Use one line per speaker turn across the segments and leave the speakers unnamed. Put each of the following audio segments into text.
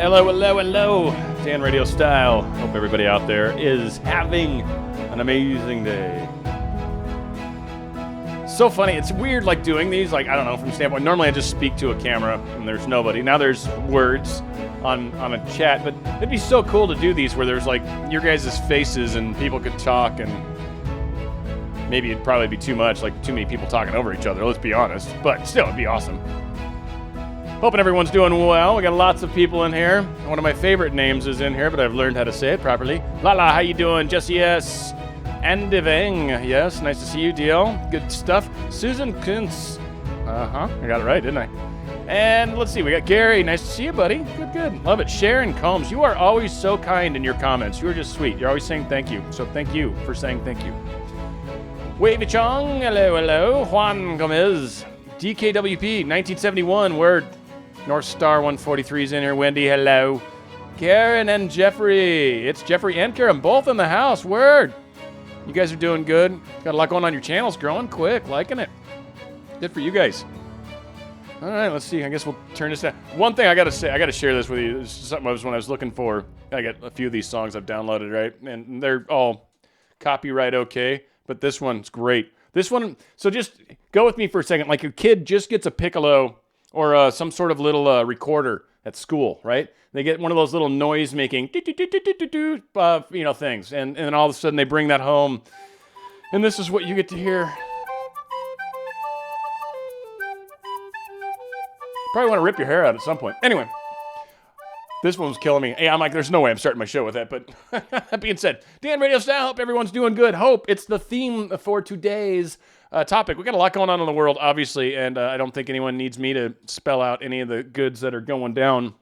Hello, hello, hello. Dan RadioStyle. Hope everybody out there is having an amazing day. So funny. It's weird, like, doing these, like, I don't know, from standpoint. Normally I just speak to a camera and there's nobody. Now there's words on a chat, but it'd be so cool to do these where there's, like, your guys' faces and people could talk, and maybe it'd probably be too much, like too many people talking over each other, let's be honest. But still, it'd be awesome. Hoping everyone's doing well. We got lots of people in here. One of my favorite names is in here, but I've learned how to say it properly. Lala, how you doing? Jesse S. Andivang. Yes, nice to see you, Deal. Good stuff. Susan Kuntz. I got it right, didn't I? And let's see, we got Gary. Nice to see you, buddy. Good, good. Love it. Sharon Combs. You are always so kind in your comments. You are just sweet. You're always saying thank you. So thank you for saying thank you. Wavy Chong. Hello, hello. Juan Gomez. DKWP 1971. Word. North Star 143 is in here. Wendy, hello. Karen and Jeffrey. It's Jeffrey and Karen, both in the house. Word. You guys are doing good. Got a lot going on. Your channel's growing quick. Liking it. Good for you guys. All right, let's see. I guess we'll turn this down. One thing I got to say, I got to share this with you. This is something when I was looking for. I got a few of these songs I've downloaded, right? And they're all copyright okay, but this one's great. This one, so just go with me for a second. Like, your kid just gets a piccolo or some sort of little recorder at school, right? They get one of those little noise-making, things, and then all of a sudden they bring that home, and this is what you get to hear. Probably want to rip your hair out at some point. Anyway, this one was killing me. Hey, I'm like, there's no way I'm starting my show with that, but that being said, Dan RadioStyle, hope everyone's doing good. Hope it's the theme for today's topic. We got a lot going on in the world, obviously, and I don't think anyone needs me to spell out any of the goods that are going down.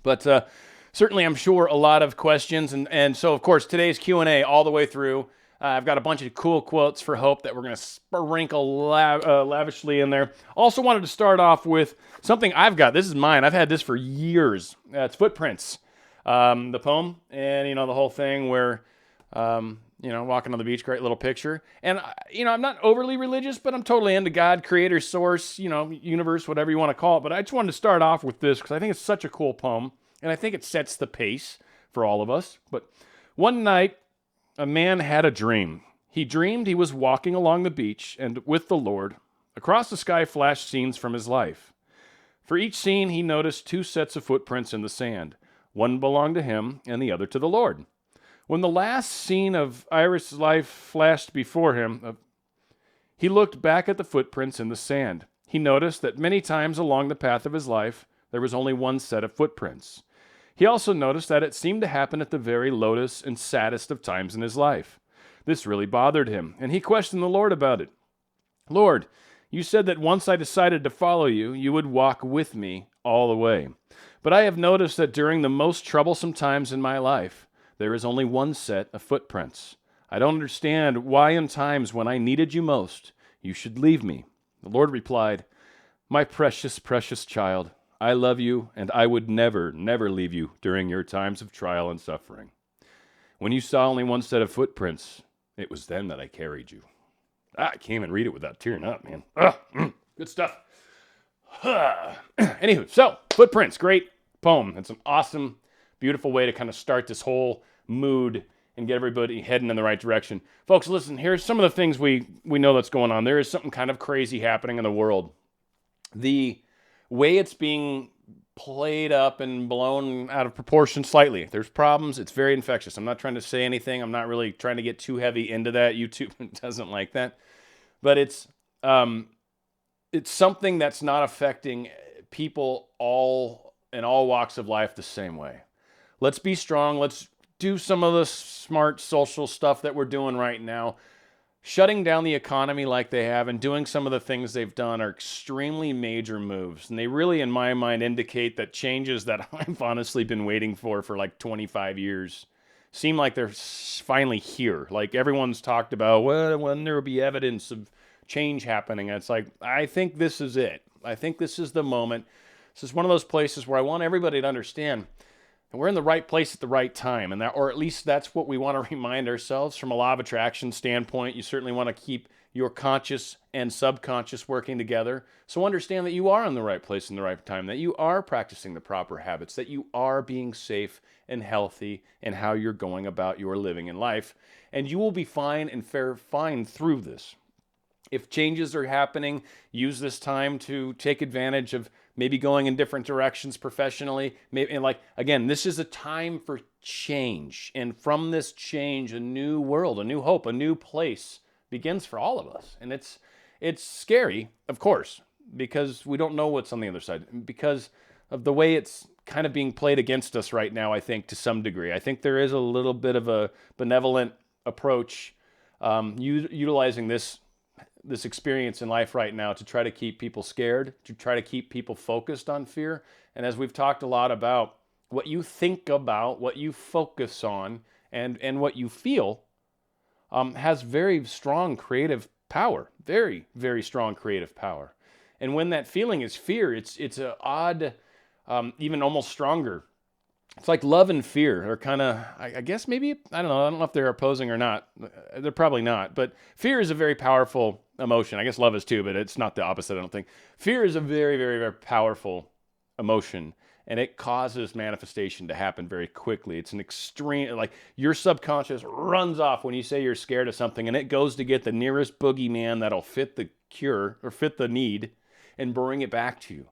But certainly, I'm sure a lot of questions, and so, of course, today's Q&A all the way through. I've got a bunch of cool quotes for Hope that we're going to sprinkle lavishly in there. Also wanted to start off with something I've got. This is mine. I've had this for years. It's Footprints, the poem, and, the whole thing where... walking on the beach, great little picture. And, I'm not overly religious, but I'm totally into God, creator, source, universe, whatever you want to call it. But I just wanted to start off with this because I think it's such a cool poem. And I think it sets the pace for all of us. But one night, a man had a dream. He dreamed he was walking along the beach and with the Lord. Across the sky flashed scenes from his life. For each scene, he noticed two sets of footprints in the sand. One belonged to him and the other to the Lord. When the last scene of Iris' life flashed before him, he looked back at the footprints in the sand. He noticed that many times along the path of his life, there was only one set of footprints. He also noticed that it seemed to happen at the very lowest and saddest of times in his life. This really bothered him, and he questioned the Lord about it. Lord, you said that once I decided to follow you, you would walk with me all the way. But I have noticed that during the most troublesome times in my life, there is only one set of footprints. I don't understand why in times when I needed you most, you should leave me. The Lord replied, my precious, precious child, I love you, and I would never, never leave you during your times of trial and suffering. When you saw only one set of footprints, it was then that I carried you. I can't even read it without tearing up, man. Good stuff. Anywho, so, Footprints, great poem. It's an awesome, beautiful way to kind of start this whole mood and get everybody heading in the right direction. Folks, listen, here's some of the things we know that's going on. There is something kind of crazy happening in the world. The way it's being played up and blown out of proportion slightly. There's problems. It's very infectious. I'm not trying to say anything. I'm not really trying to get too heavy into that. YouTube doesn't like that. But it's something that's not affecting people in all walks of life the same way. Let's be strong. Let's do some of the smart social stuff that we're doing right now. Shutting down the economy like they have and doing some of the things they've done are extremely major moves. And they really, in my mind, indicate that changes that I've honestly been waiting for like 25 years seem like they're finally here. Like everyone's talked about, well, when there will be evidence of change happening. And it's like, I think this is it. I think this is the moment. This is one of those places where I want everybody to understand and we're in the right place at the right time, and or at least that's what we want to remind ourselves from a law of attraction standpoint. You certainly want to keep your conscious and subconscious working together. So understand that you are in the right place in the right time, that you are practicing the proper habits, that you are being safe and healthy in how you're going about your living in life. And you will be fine and fine through this. If changes are happening, use this time to take advantage of maybe going in different directions professionally. Maybe, and like, again, this is a time for change. And from this change, a new world, a new hope, a new place begins for all of us. And it's scary, of course, because we don't know what's on the other side. Because of the way it's kind of being played against us right now, I think, to some degree. I think there is a little bit of a benevolent approach utilizing this experience in life right now to try to keep people scared, to try to keep people focused on fear. And as we've talked a lot about, what you think about, what you focus on, and what you feel has very strong creative power. Very, very strong creative power. And when that feeling is fear, it's an odd, even almost stronger. It's like love and fear are kind of, I guess maybe, I don't know if they're opposing or not. They're probably not. But fear is a very powerful emotion. I guess love is too, but it's not the opposite, I don't think. Fear is a very, very, very powerful emotion, and it causes manifestation to happen very quickly. It's an extreme, like your subconscious runs off when you say you're scared of something, and it goes to get the nearest boogeyman that'll fit the cure or fit the need and bring it back to you.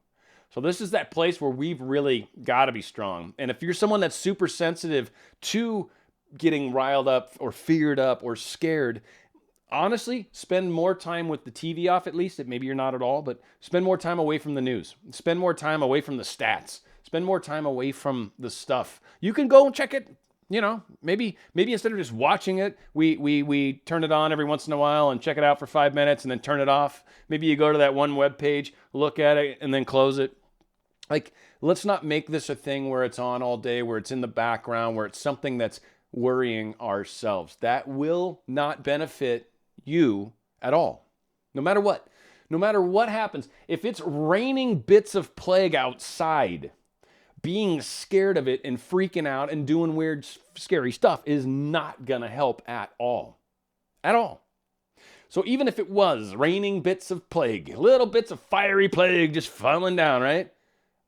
So this is that place where we've really got to be strong. And if you're someone that's super sensitive to getting riled up or feared up or scared, honestly, spend more time with the TV off at least. Maybe you're not at all, but spend more time away from the news. Spend more time away from the stats. Spend more time away from the stuff. You can go and check it. You know, maybe instead of just watching it, we turn it on every once in a while and check it out for 5 minutes and then turn it off. Maybe you go to that one web page, look at it, and then close it. Like, let's not make this a thing where it's on all day, where it's in the background, where it's something that's worrying ourselves. That will not benefit you at all. No matter what. No matter what happens. If it's raining bits of plague outside, being scared of it and freaking out and doing weird, scary stuff is not going to help at all. At all. So even if it was raining bits of plague, little bits of fiery plague just falling down, right?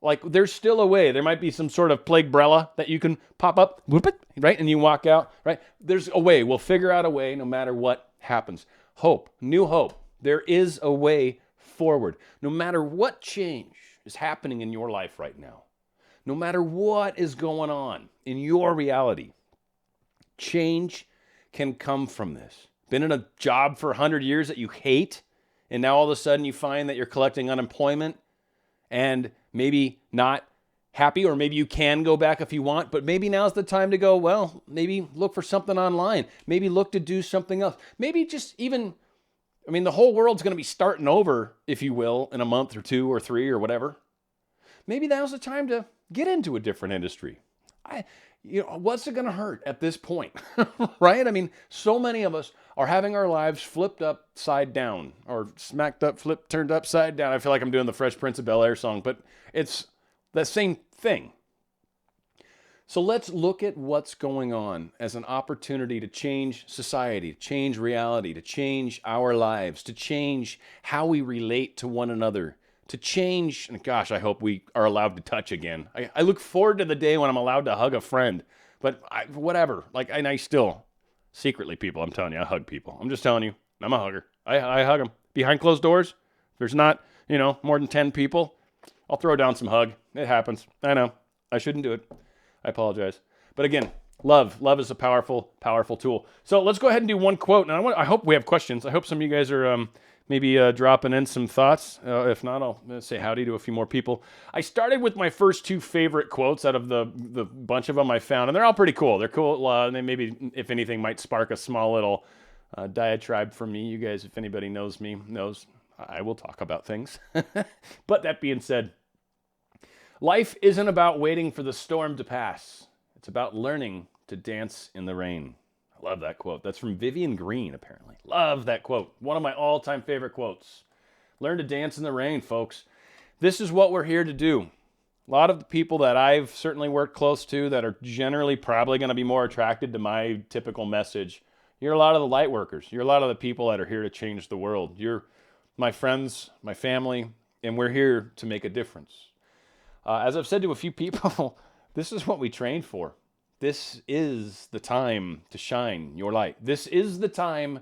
Like, there's still a way. There might be some sort of plague-brella that you can pop up, whoop it, right? And you walk out, right? There's a way. We'll figure out a way no matter what happens. Hope, new hope. There is a way forward. No matter what change is happening in your life right now, no matter what is going on in your reality, change can come from this. Been in a job for 100 years that you hate, and now all of a sudden you find that you're collecting unemployment and maybe not happy, or maybe you can go back if you want, but maybe now's the time to go, well, maybe look for something online. Maybe look to do something else. Maybe just even, I mean, the whole world's going to be starting over, if you will, in a month or 2 or 3 or whatever. Maybe now's the time to get into a different industry. What's it going to hurt at this point, right? I mean, so many of us are having our lives flipped upside down, or smacked up, flipped, turned upside down. I feel like I'm doing the Fresh Prince of Bel-Air song, but it's the same thing. So let's look at what's going on as an opportunity to change society, to change reality, to change our lives, to change how we relate to one another, to change, and gosh, I hope we are allowed to touch again. I look forward to the day when I'm allowed to hug a friend, but whatever. And I still, secretly, people, I'm telling you, I hug people. I'm just telling you, I'm a hugger. I hug them. Behind closed doors, if there's not, more than 10 people, I'll throw down some hug. It happens. I know. I shouldn't do it. I apologize. But again, love. Love is a powerful, powerful tool. So let's go ahead and do one quote. And I hope we have questions. I hope some of you guys are maybe dropping in some thoughts. If not, I'll say howdy to a few more people. I started with my first 2 favorite quotes out of the bunch of them I found, and they're all pretty cool. They're cool. They maybe, if anything, might spark a small little diatribe from me. You guys, if anybody knows me, knows I will talk about things. But that being said, life isn't about waiting for the storm to pass. It's about learning to dance in the rain. I love that quote. That's from Vivian Green, apparently. Love that quote. One of my all-time favorite quotes. Learn to dance in the rain, folks. This is what we're here to do. A lot of the people that I've certainly worked close to that are generally probably going to be more attracted to my typical message, You're a lot of the light workers. You're a lot of the people that are here to change the world. You're my friends, my family, and we're here to make a difference. As I've said to a few people, this is what we trained for. This is the time to shine your light. This is the time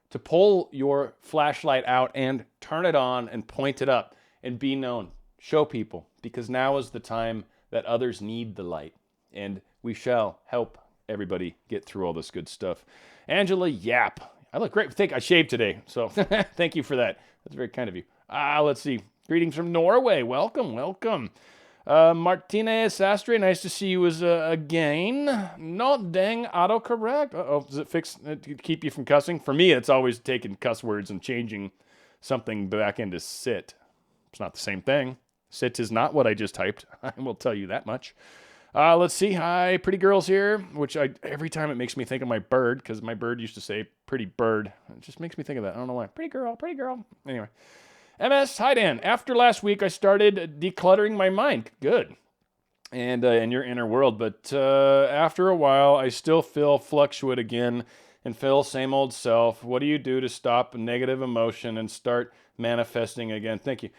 to pull your flashlight out and turn it on and point it up and be known. Show people, because now is the time that others need the light. And we shall help everybody get through all this good stuff. Angela Yap. I look great. I think I shaved today, so thank you for that. That's very kind of you. Let's see. Greetings from Norway. Welcome, welcome. Martinez Sastre, nice to see you again. Not dang autocorrect. Uh-oh, does it fix to keep you from cussing? For me, it's always taking cuss words and changing something back into sit. It's not the same thing. Sit is not what I just typed. I will tell you that much. Let's see. Hi, pretty girls here, which every time it makes me think of my bird, because my bird used to say pretty bird. It just makes me think of that. I don't know why. Pretty girl, pretty girl. Anyway. MS, hi Dan. After last week, I started decluttering my mind. Good. And your inner world. But after a while, I still feel fluctuate again and feel same old self. What do you do to stop negative emotion and start manifesting again? Thank you.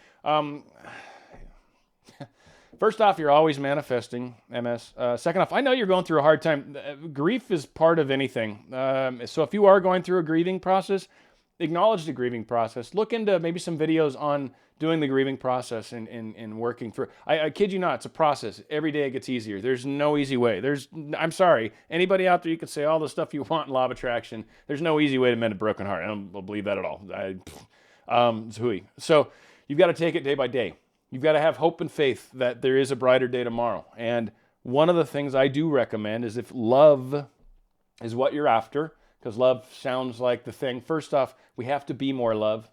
First off, you're always manifesting, MS. Second off, I know you're going through a hard time. Grief is part of anything. So if you are going through a grieving process, acknowledge the grieving process. Look into maybe some videos on doing the grieving process and working through. I kid you not, it's a process. Every day it gets easier. There's no easy way. I'm sorry, anybody out there, you can say all the stuff you want in law of attraction. There's no easy way to mend a broken heart. I don't believe that at all. It's hooey. So you've got to take it day by day. You've got to have hope and faith that there is a brighter day tomorrow. And one of the things I do recommend is if love is what you're after, because love sounds like the thing. First off, we have to be more love.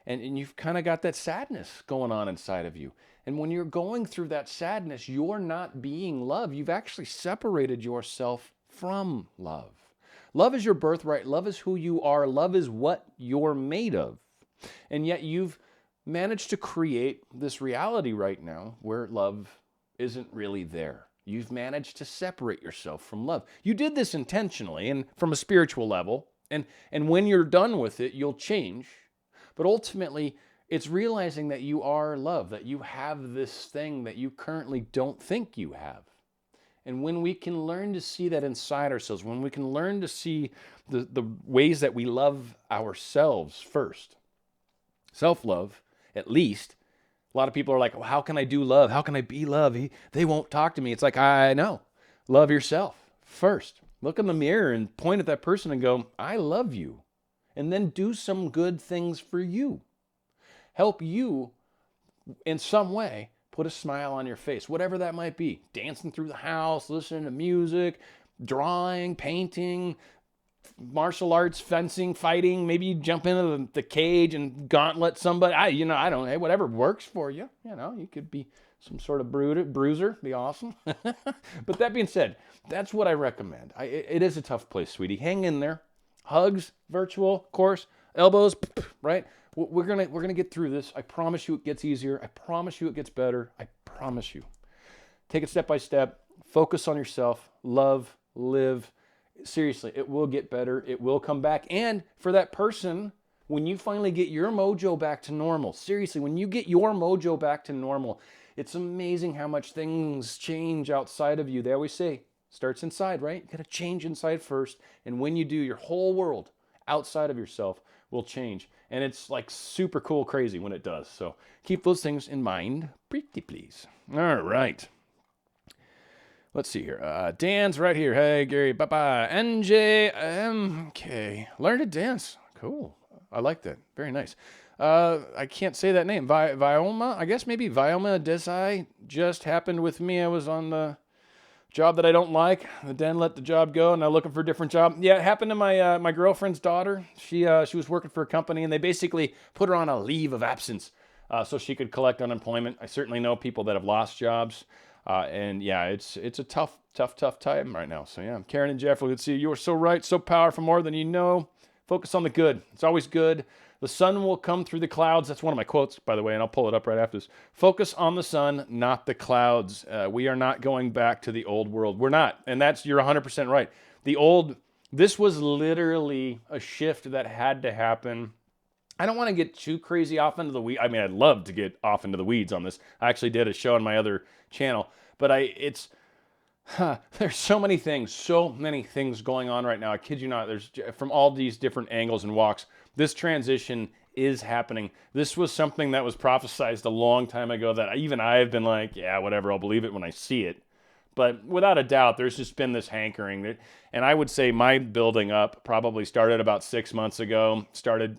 And you've kind of got that sadness going on inside of you. And when you're going through that sadness, you're not being love. You've actually separated yourself from love. Love is your birthright. Love is who you are. Love is what you're made of. And yet you've managed to create this reality right now where love isn't really there. You've managed to separate yourself from love. You did this intentionally and from a spiritual level. And when you're done with it, you'll change. But ultimately, it's realizing that you are love, that you have this thing that you currently don't think you have. And when we can learn to see that inside ourselves, when we can learn to see the ways that we love ourselves first, self-love, at least. A lot of people are like, well, how can I do love? How can I be love? They won't talk to me. It's like, I know. Love yourself first. Look in the mirror and point at that person and go, I love you. And then do some good things for you. Help you in some way put a smile on your face, whatever that might be. Dancing through the house, listening to music, drawing, painting, martial arts, fencing, fighting. Maybe you jump into the cage and gauntlet somebody. I don't know, whatever works for you. You could be some sort of bruiser. Be awesome. But that being said, that's what I recommend. It is a tough place, sweetie. Hang in there. Hugs, virtual, of course, elbows, right? We're gonna get through this. I promise you it gets easier. I promise you it gets better. I promise you. Take it step by step. Focus on yourself. Love, live. Seriously, it will get better. It will come back. And for that person, when you finally get your mojo back to normal, seriously, when you get your mojo back to normal, it's amazing how much things change outside of you. They always say, starts inside, right? You got to change inside first. And when you do, your whole world outside of yourself will change. And it's like super cool, crazy when it does. So keep those things in mind, pretty please. All right. Let's see here. Dan's right here. Hey, Gary. Bye-bye. NJMK. Learn to dance. Cool. I like that. Very nice. I can't say that name. Vioma? I guess maybe Vioma Desai just happened with me. I was on the job that I don't like. Then let the job go, and now looking for a different job. Yeah, it happened to my girlfriend's daughter. She was working for a company, and they basically put her on a leave of absence so she could collect unemployment. I certainly know people that have lost jobs. And yeah, it's a tough time right now. So yeah, Karen and Jeff, let's see. You are so right, so powerful, more than you know. Focus on the good. It's always good. The sun will come through the clouds. That's one of my quotes, by the way, and I'll pull it up right after this. Focus on the sun, not the clouds. We are not going back to the old world. We're not. And you're 100% right. The old This was literally a shift that had to happen. I don't want to get too crazy off into the weeds. I mean, I'd love to get off into the weeds on this. I actually did a show on my other channel, but there's so many things going on right now. I kid you not. There's from all these different angles and walks. This transition is happening. This was something that was prophesized a long time ago that even I've been like, yeah, whatever, I'll believe it when I see it. But without a doubt, there's just been this hankering. And I would say my building up probably started about 6 months ago. Started,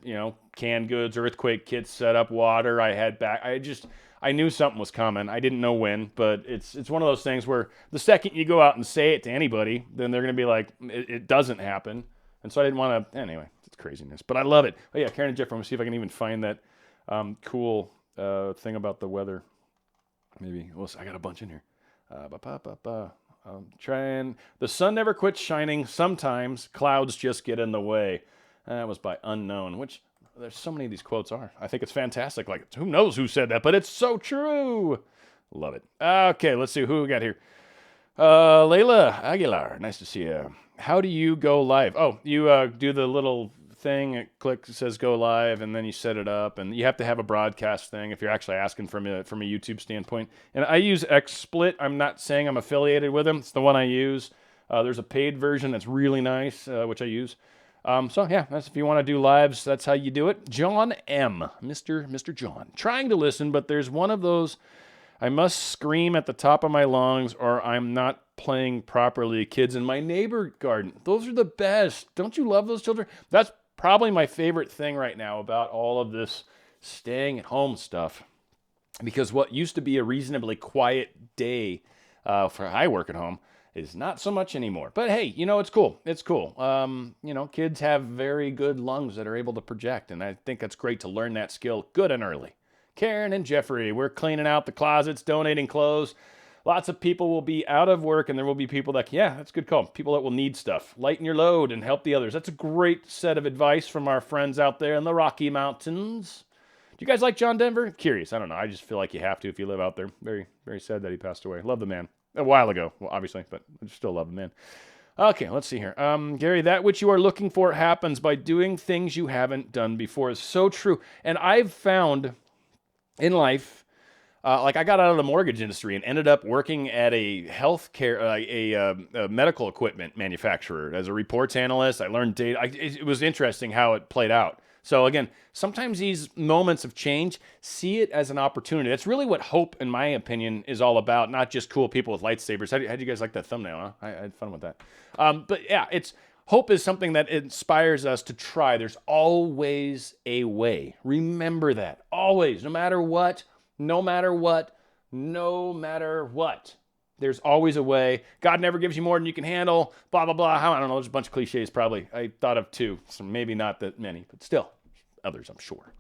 canned goods, earthquake kits, set up water. I knew something was coming. I didn't know when, but it's one of those things where the second you go out and say it to anybody, then they're going to be like, it doesn't happen. And so I didn't want to, anyway, it's craziness. But I love it. Oh yeah, Karen and Jeff, I'm going to see if I can even find that cool thing about the weather. Maybe, I got a bunch in here. Trying. The sun never quits shining. Sometimes clouds just get in the way. That was by Unknown, which there's so many of these quotes are. I think it's fantastic. Like, who knows who said that, but it's so true. Love it. Okay, let's see who we got here. Layla Aguilar, nice to see you. How do you go live? Oh, you do the little thing, it says go live, and then you set it up, and you have to have a broadcast thing if you're actually asking from a YouTube standpoint. And I use XSplit. I'm not saying I'm affiliated with them. It's the one I use. There's a paid version that's really nice, which I use. So yeah, that's if you want to do lives, that's how you do it. John M, Mr. John, trying to listen, but there's one of those. I must scream at the top of my lungs, or I'm not playing properly. Kids in my neighbor garden. Those are the best. Don't you love those children? That's probably my favorite thing right now about all of this staying at home stuff, because what used to be a reasonably quiet day for I work at home is not so much anymore. But hey, it's cool. It's cool. Kids have very good lungs that are able to project, and I think that's great to learn that skill good and early. Karen and Jeffrey, we're cleaning out the closets, donating clothes. Lots of people will be out of work, and there will be people that, yeah, that's a good call. People that will need stuff. Lighten your load and help the others. That's a great set of advice from our friends out there in the Rocky Mountains. Do you guys like John Denver? Curious. I don't know. I just feel like you have to if you live out there. Very, very sad that he passed away. Love the man. A while ago, well, obviously, but I still love the man. Okay, let's see here. Gary, that which you are looking for happens by doing things you haven't done before. It's so true. And I've found in life, like I got out of the mortgage industry and ended up working at a healthcare, a medical equipment manufacturer as a reports analyst. I learned data. It was interesting how it played out. So again, sometimes these moments of change, see it as an opportunity. That's really what hope, in my opinion, is all about. Not just cool people with lightsabers. How'd you guys like that thumbnail? Huh? I had fun with that. But yeah, hope is something that inspires us to try. There's always a way. Remember that. Always. No matter what. There's always a way. God never gives you more than you can handle. Blah, blah, blah. I don't know. There's a bunch of cliches probably. I thought of two. So maybe not that many, but still. Others, I'm sure.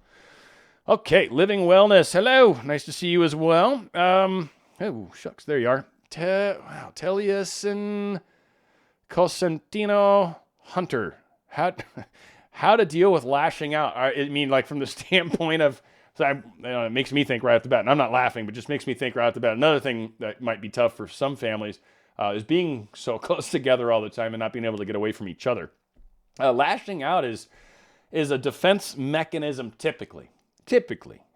Okay. Living Wellness. Hello. Nice to see you as well. Oh, shucks. There you are. Telius and Cosentino Hunter. How to deal with lashing out. I mean, like from the standpoint of, it makes me think right off the bat, and I'm not laughing, but just makes me think right off the bat. Another thing that might be tough for some families is being so close together all the time and not being able to get away from each other. Lashing out is a defense mechanism typically.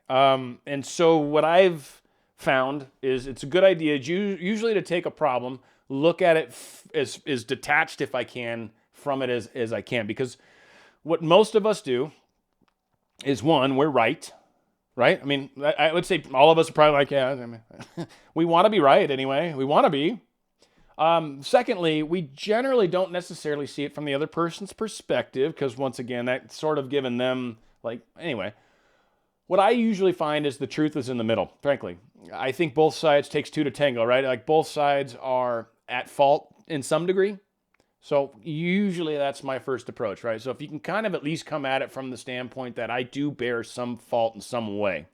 And so what I've found is it's a good idea usually to take a problem, look at it as detached if I can from it as I can, because what most of us do is, one, we're right? I mean, I would say all of us are probably like, yeah, I mean, we want to be right anyway. We want to be. Secondly, we generally don't necessarily see it from the other person's perspective, because once again, that's sort of given them, anyway. What I usually find is the truth is in the middle, frankly. I think both sides takes two to tango, right? Like both sides are at fault in some degree. So usually that's my first approach, right? So if you can kind of at least come at it from the standpoint that I do bear some fault in some way,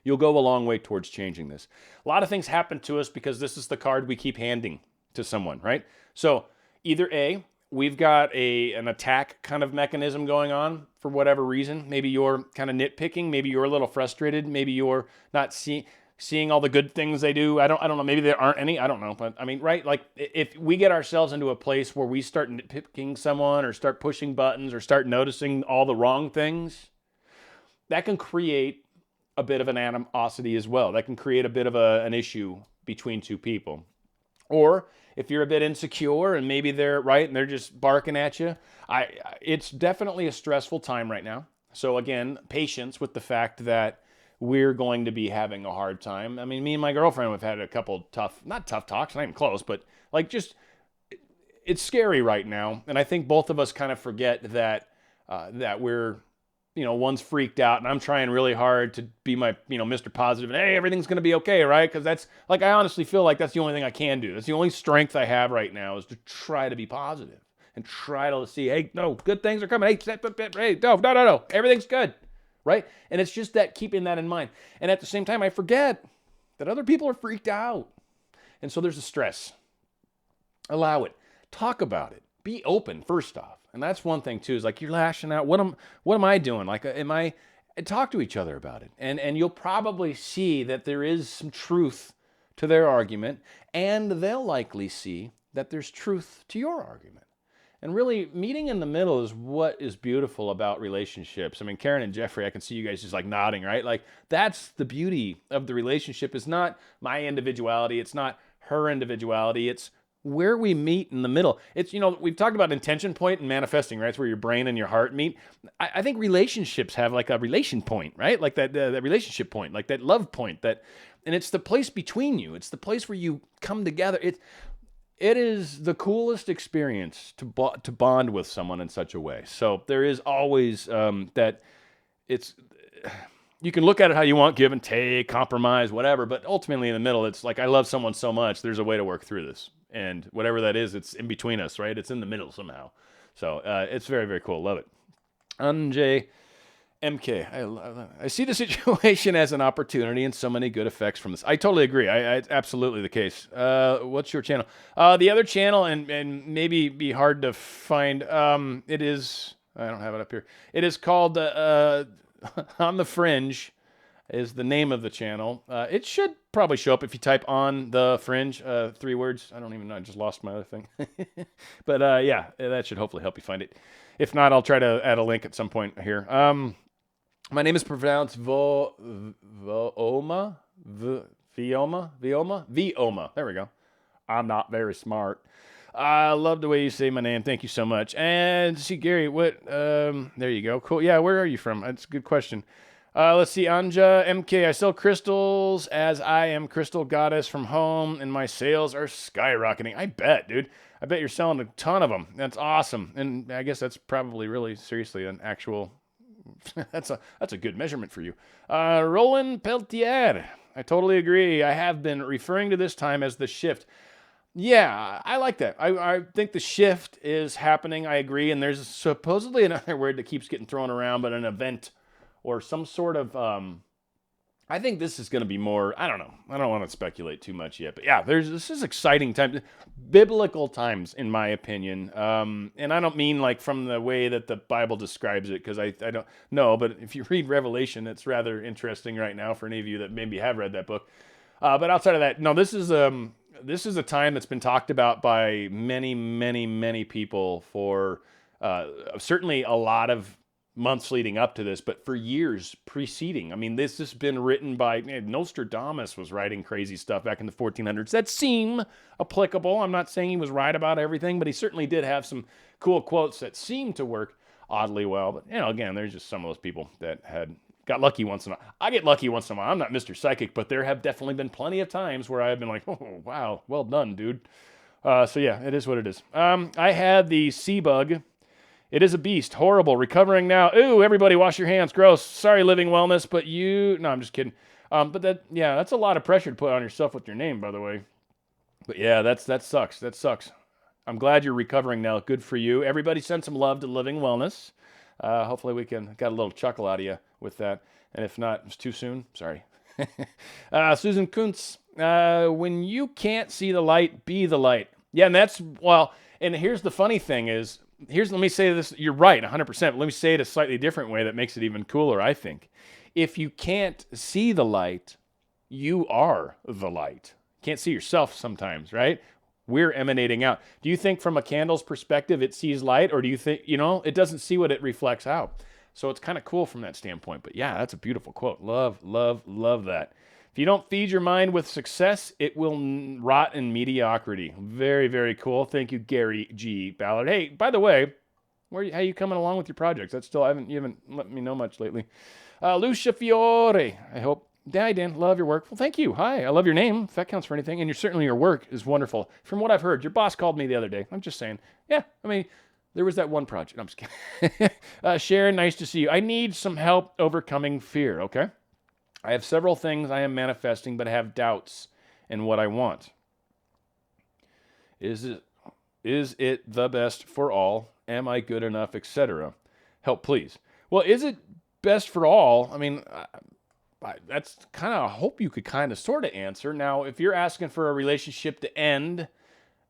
you'll go a long way towards changing this. A lot of things happen to us because this is the card we keep handing to someone, right? So either A, we've got an attack kind of mechanism going on for whatever reason. Maybe you're kind of nitpicking. Maybe you're a little frustrated. Maybe you're not seeing. seeing all the good things they do. I don't know. Maybe there aren't any. I don't know. But I mean, right? Like if we get ourselves into a place where we start nitpicking someone or start pushing buttons or start noticing all the wrong things, that can create a bit of an animosity as well. That can create a bit of an issue between two people. Or if you're a bit insecure and maybe they're right and they're just barking at you, it's definitely a stressful time right now. So again, patience with the fact that we're going to be having a hard time. I mean, me and my girlfriend have had a couple not tough talks, not even close, but like just, it's scary right now. And I think both of us kind of forget that we're, one's freaked out and I'm trying really hard to be my, Mr. Positive and hey, everything's going to be okay, right? Because that's like, I honestly feel like that's the only thing I can do. That's the only strength I have right now is to try to be positive and try to see, hey, no, good things are coming. Hey, no, everything's good, right? And it's just that keeping that in mind. And at the same time, I forget that other people are freaked out. And so there's a stress. Allow it. Talk about it. Be open, first off. And that's one thing too, is like you're lashing out. What am I doing? Like, talk to each other about it. And you'll probably see that there is some truth to their argument, and they'll likely see that there's truth to your argument. And really, meeting in the middle is what is beautiful about relationships. I mean, Karen and Jeffrey, I can see you guys just like nodding, right? Like, that's the beauty of the relationship. It's not my individuality. It's not her individuality. It's where we meet in the middle. It's, we've talked about intention point and manifesting, right? It's where your brain and your heart meet. I think relationships have like a relation point, right? Like that relationship point, like that love point, and it's the place between you. It's the place where you come together. It is the coolest experience to bond with someone in such a way. So there is always that it's, you can look at it how you want, give and take, compromise, whatever, but ultimately in the middle, it's like, I love someone so much, there's a way to work through this. And whatever that is, it's in between us, right? It's in the middle somehow. So it's very, very cool. Love it. Anjay MK, I see the situation as an opportunity and so many good effects from this. I totally agree. It's absolutely the case. What's your channel? The other channel, and maybe be hard to find, it is, I don't have it up here. It is called On the Fringe is the name of the channel. It should probably show up if you type On the Fringe, 3 words. I don't even know. I just lost my other thing. But yeah, that should hopefully help you find it. If not, I'll try to add a link at some point here. My name is pronounced Vioma. There we go. I'm not very smart. I love the way you say my name. Thank you so much. And see, Gary, there you go. Cool. Yeah, where are you from? That's a good question. Let's see, Anja MK. I sell crystals as I am crystal goddess from home, and my sales are skyrocketing. I bet, dude. I bet you're selling a ton of them. That's awesome. And I guess that's probably really seriously an actual. that's a good measurement for you. Roland Peltier. I totally agree. I have been referring to this time as the shift. Yeah, I like that. I think the shift is happening. I agree. And there's supposedly another word that keeps getting thrown around, but an event or some sort of, I think this is going to be more, I don't know. I don't want to speculate too much yet. But yeah, this is exciting times. Biblical times, in my opinion. And I don't mean like from the way that the Bible describes it, because I don't know. But if you read Revelation, it's rather interesting right now for any of you that maybe have read that book. But outside of that, no, this is a time that's been talked about by many, many, many people for certainly a lot of months leading up to this, but for years preceding. I mean, this has been written by Nostradamus was writing crazy stuff back in the 1400s that seem applicable. I'm not saying he was right about everything, but he certainly did have some cool quotes that seem to work oddly well. But again, there's just some of those people that got lucky once in a while. I get lucky once in a while. I'm not Mr. Psychic, but there have definitely been plenty of times where I've been like, oh, wow, well done, dude. So yeah, it is what it is. I had the sea bug. It is a beast. Horrible. Recovering now. Ooh, everybody wash your hands. Gross. Sorry, Living Wellness, but no, I'm just kidding. But that's a lot of pressure to put on yourself with your name, by the way. But yeah, that sucks. That sucks. I'm glad you're recovering now. Good for you. Everybody send some love to Living Wellness. Hopefully we got a little chuckle out of you with that. And if not, it's too soon. Sorry. Susan Kuntz. When you can't see the light, be the light. Yeah, and here's the funny thing is, let me say this, you're right, 100%, but let me say it a slightly different way that makes it even cooler, I think. If you can't see the light, you are the light. Can't see yourself sometimes, right? We're emanating out. Do you think from a candle's perspective it sees light, or do you think, it doesn't see what it reflects out? So it's kind of cool from that standpoint. But yeah, that's a beautiful quote. Love, love, love that. If you don't feed your mind with success, it will rot in mediocrity. Very, very cool. Thank you, Gary G. Ballard. Hey, by the way, how are you coming along with your projects? You haven't let me know much lately. Lucia Fiore, I hope. Hi, Dan. Love your work. Well, thank you. Hi. I love your name, if that counts for anything. And certainly your work is wonderful. From what I've heard, your boss called me the other day. I'm just saying. Yeah, there was that one project. I'm just kidding. Sharon, nice to see you. I need some help overcoming fear, okay? I have several things I am manifesting, but have doubts in what I want. Is it the best for all? Am I good enough, etc.? Help, please. Well, is it best for all? That's kind of, I hope you could kind of sort of answer. Now, if you're asking for a relationship to end,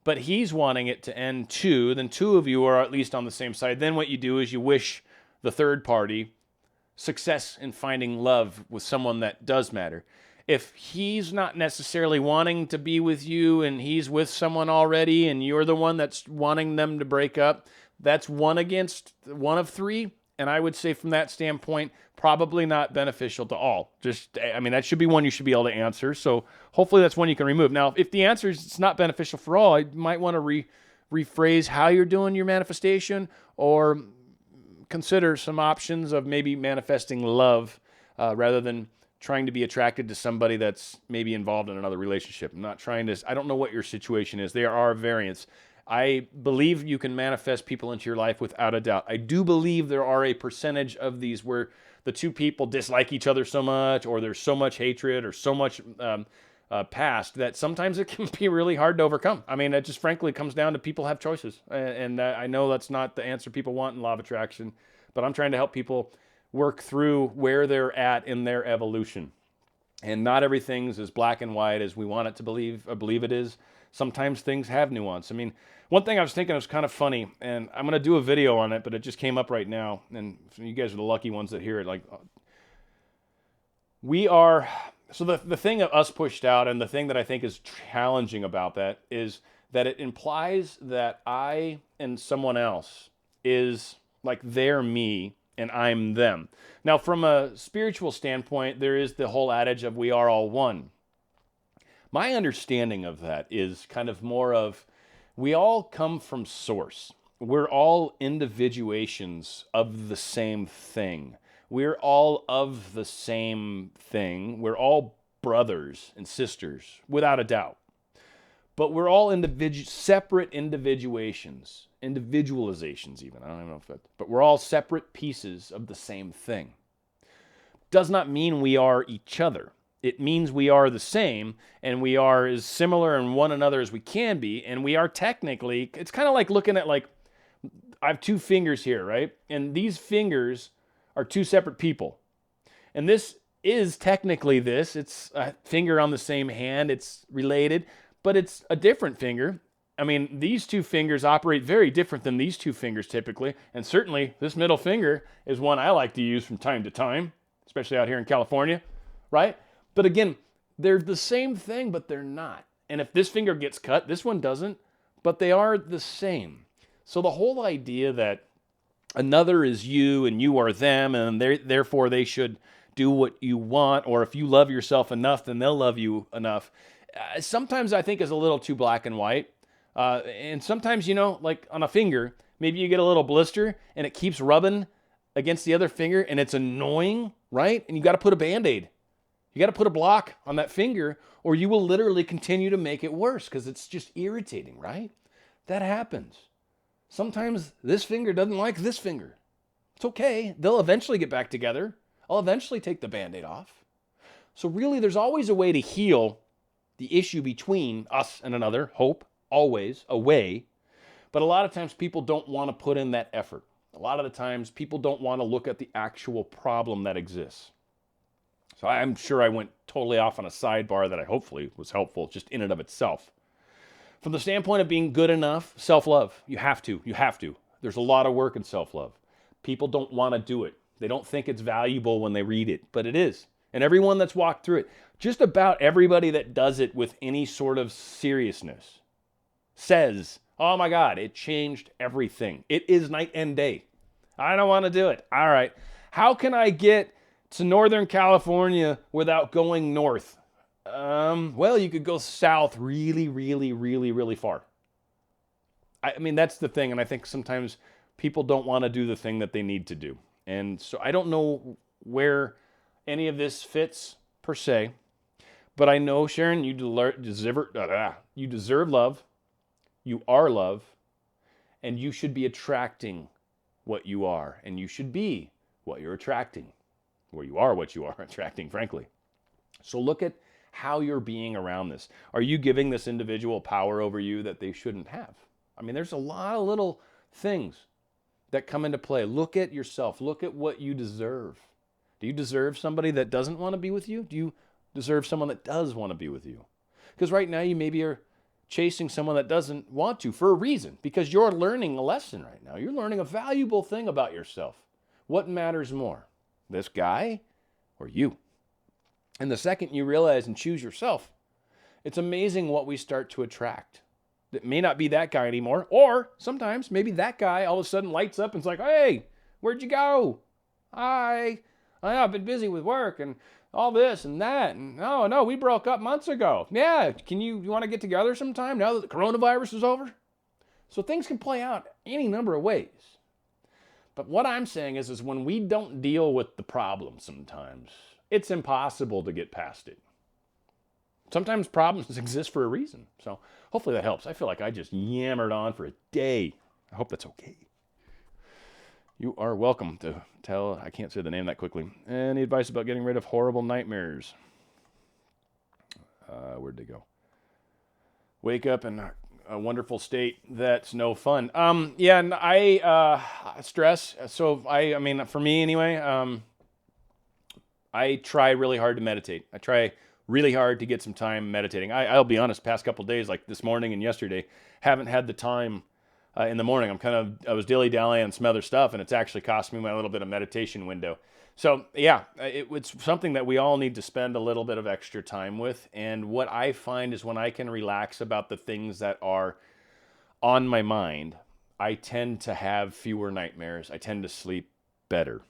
but he's wanting it to end too, then two of you are at least on the same side. Then what you do is you wish the third party success in finding love with someone that does matter. If he's not necessarily wanting to be with you and he's with someone already and you're the one that's wanting them to break up, that's one against one of three. And I would say from that standpoint, probably not beneficial to all. That should be one you should be able to answer. So hopefully that's one you can remove. Now, if the answer is it's not beneficial for all, I might want to rephrase how you're doing your manifestation, or consider some options of maybe manifesting love rather than trying to be attracted to somebody that's maybe involved in another relationship. I don't know what your situation is. There are variants. I believe you can manifest people into your life without a doubt. I do believe there are a percentage of these where the two people dislike each other so much, or there's so much hatred or so much past that sometimes it can be really hard to overcome. It just frankly comes down to people have choices. And I know that's not the answer people want in law of attraction, but I'm trying to help people work through where they're at in their evolution. And not everything's as black and white as we want it to believe it is. Sometimes things have nuance. One thing I was thinking was kind of funny, and I'm going to do a video on it, but it just came up right now, and you guys are the lucky ones that hear it. So the thing of us pushed out, and the thing that I think is challenging about that is that it implies that I and someone else is like they're me and I'm them. Now, from a spiritual standpoint, there is the whole adage of we are all one. My understanding of that is kind of more of we all come from source. We're all individuations of the same thing. We're all of the same thing. We're all brothers and sisters, without a doubt. But we're all separate individualizations even. I don't even know if that, but we're all separate pieces of the same thing. Does not mean we are each other. It means we are the same, and we are as similar in one another as we can be, and we are technically, it's kind of like looking at I have two fingers here, right? And these fingers are two separate people. And this is technically it's a finger on the same hand, it's related, but it's a different finger. These two fingers operate very different than these two fingers typically, and certainly this middle finger is one I like to use from time to time, especially out here in California, right? But again, they're the same thing, but they're not. And if this finger gets cut, this one doesn't, but they are the same. So the whole idea that another is you and you are them, and therefore they should do what you want, or if you love yourself enough, then they'll love you enough, sometimes I think is a little too black and white. And sometimes, like on a finger, maybe you get a little blister and it keeps rubbing against the other finger and it's annoying, right? And you got to put a Band-Aid. You got to put a block on that finger, or you will literally continue to make it worse because it's just irritating, right? That happens. Sometimes this finger doesn't like this finger. It's okay. They'll eventually get back together. I'll eventually take the Band-Aid off. So really, there's always a way to heal the issue between us and another. Hope, always, a way. But a lot of times people don't want to put in that effort. A lot of the times people don't want to look at the actual problem that exists. So I'm sure I went totally off on a sidebar that I hopefully was helpful just in and of itself. From the standpoint of being good enough, self-love, you have to. There's a lot of work in self-love. People don't want to do it. They don't think it's valuable when they read it, but it is. And everyone that's walked through it, just about everybody that does it with any sort of seriousness says, oh my God, it changed everything. It is night and day. I don't want to do it. All right. How can I get to Northern California without going north? Well, you could go south really, really, really, really far. I mean, that's the thing. And I think sometimes people don't want to do the thing that they need to do. And so I don't know where any of this fits per se, but I know, Sharon, you deserve love. You are love, and you should be attracting what you are, and you should be what you're attracting, or you are what you are attracting, frankly. So look at how you're being around this. Are you giving this individual power over you that they shouldn't have? I mean, there's a lot of little things that come into play. Look at yourself. Look at what you deserve. Do you deserve somebody that doesn't want to be with you? Do you deserve someone that does want to be with you? Because right now you maybe are chasing someone that doesn't want to for a reason, because you're learning a lesson right now. You're learning a valuable thing about yourself. What matters more, this guy or you? And the second you realize and choose yourself, it's amazing what we start to attract. It may not be that guy anymore, or sometimes maybe that guy all of a sudden lights up and is like, hey, where'd you go? Hi, I've been busy with work and all this and that, and no, we broke up months ago. Yeah, you want to get together sometime now that the coronavirus is over? So things can play out any number of ways. But what I'm saying is when we don't deal with the problem sometimes, it's impossible to get past it. Sometimes problems exist for a reason. So hopefully that helps. I feel like I just yammered on for a day. I hope that's okay. You are welcome to tell, I can't say the name that quickly. Any advice about getting rid of horrible nightmares? Where'd they go? Wake up in a wonderful state. That's no fun. Yeah, and I stress. So I mean, for me anyway, I try really hard to meditate. I try really hard to get some time meditating. I'll be honest, past couple days, like this morning and yesterday, haven't had the time in the morning. I was dilly-dallying on some other stuff, and it's actually cost me my little bit of meditation window. So yeah, it's something that we all need to spend a little bit of extra time with. And what I find is when I can relax about the things that are on my mind, I tend to have fewer nightmares. I tend to sleep better.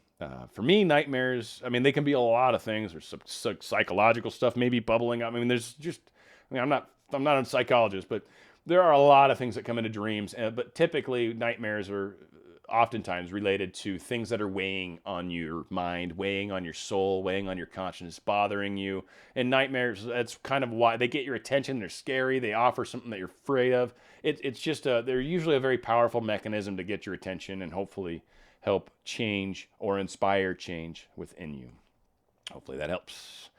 For me, nightmares, I mean, they can be a lot of things. There's some psychological stuff maybe bubbling up. I mean, I'm not a psychologist, but there are a lot of things that come into dreams. But typically, nightmares are oftentimes related to things that are weighing on your mind, weighing on your soul, weighing on your conscience, bothering you. And nightmares, that's kind of why they get your attention. They're scary. They offer something that you're afraid of. It's just they're usually a very powerful mechanism to get your attention and hopefully help change or inspire change within you. Hopefully that helps.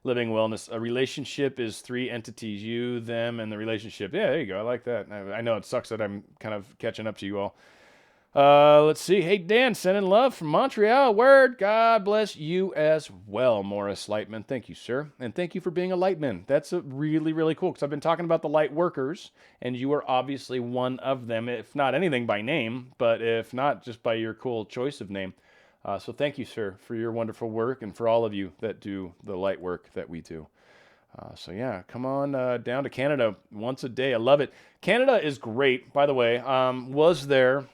Living wellness. A relationship is three entities, you, them, and the relationship. Yeah, there you go. I like that. I know it sucks that I'm kind of catching up to you all. Let's see. Hey, Dan, sending love from Montreal. Word. God bless you as well, Morris Lightman. Thank you, sir. And thank you for being a lightman. That's really, really cool, because I've been talking about the light workers, and you are obviously one of them, if not anything by name, but if not just by your cool choice of name. So thank you, sir, for your wonderful work, and for all of you that do the light work that we do. So yeah, come on down to Canada once a day. I love it. Canada is great, by the way. Was there...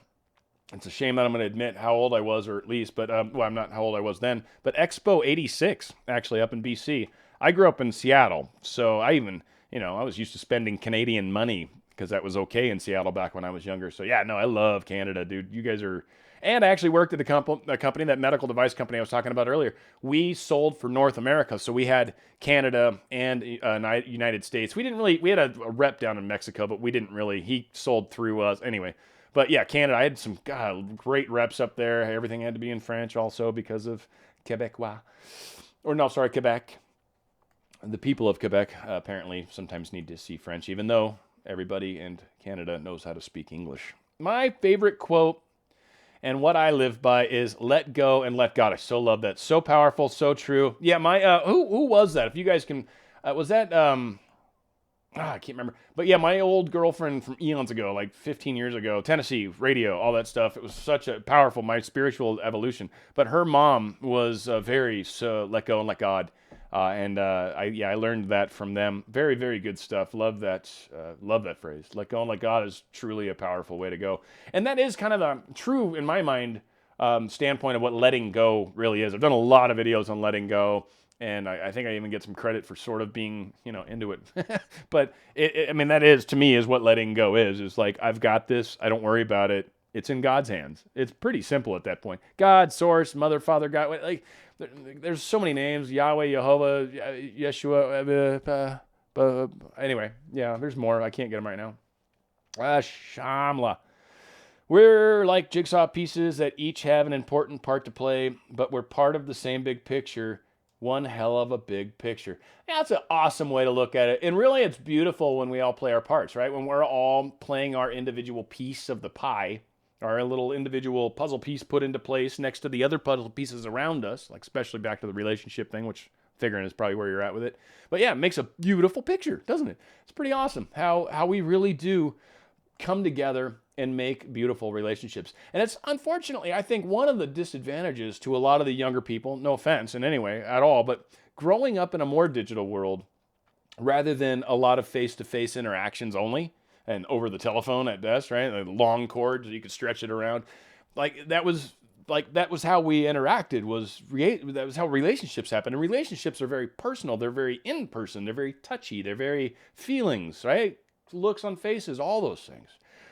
It's a shame that I'm going to admit how old I was, or at least, but, well, I'm not how old I was then, but Expo 86, actually, up in BC. I grew up in Seattle, so I even, I was used to spending Canadian money, because that was okay in Seattle back when I was younger. So yeah, no, I love Canada, dude. You guys are, and I actually worked at a company, that medical device company I was talking about earlier. We sold for North America, so we had Canada and United States. We had a rep down in Mexico, but we didn't really, he sold through us, anyway. But yeah, Canada, I had some great reps up there. Everything had to be in French also because of Quebec. The people of Quebec apparently sometimes need to see French, even though everybody in Canada knows how to speak English. My favorite quote and what I live by is let go and let God. I so love that. So powerful, so true. Yeah, my who was that? If you guys can, was that... I can't remember. But yeah, my old girlfriend from eons ago, like 15 years ago, Tennessee, radio, all that stuff. It was such a powerful, my spiritual evolution. But her mom was very let go and let God. I learned that from them. Very, very good stuff. Love that phrase. Let go and let God is truly a powerful way to go. And that is kind of the true, in my mind, standpoint of what letting go really is. I've done a lot of videos on letting go, and I think I even get some credit for sort of being, into it. But that is, to me, is what letting go is. It's like, I've got this. I don't worry about it. It's in God's hands. It's pretty simple at that point. God, source, mother, father, God. Like, there's so many names. Yahweh, Jehovah, Yeshua. Anyway, yeah, there's more. I can't get them right now. Shamla. We're like jigsaw pieces that each have an important part to play, but we're part of the same big picture. One hell of a big picture. Yeah, that's an awesome way to look at it. And really, it's beautiful when we all play our parts, right? When we're all playing our individual piece of the pie, our little individual puzzle piece put into place next to the other puzzle pieces around us, like especially back to the relationship thing, which I'm figuring is probably where you're at with it. But yeah, it makes a beautiful picture, doesn't it? It's pretty awesome how we really do come together and make beautiful relationships. And it's unfortunately, I think, one of the disadvantages to a lot of the younger people, no offense in any way at all, but growing up in a more digital world rather than a lot of face-to-face interactions only and over the telephone at best, right? Like long cords, you could stretch it around. That was how we interacted, that was how relationships happen. And relationships are very personal. They're very in-person. They're very touchy. They're very feelings, right? Looks on faces, all those things.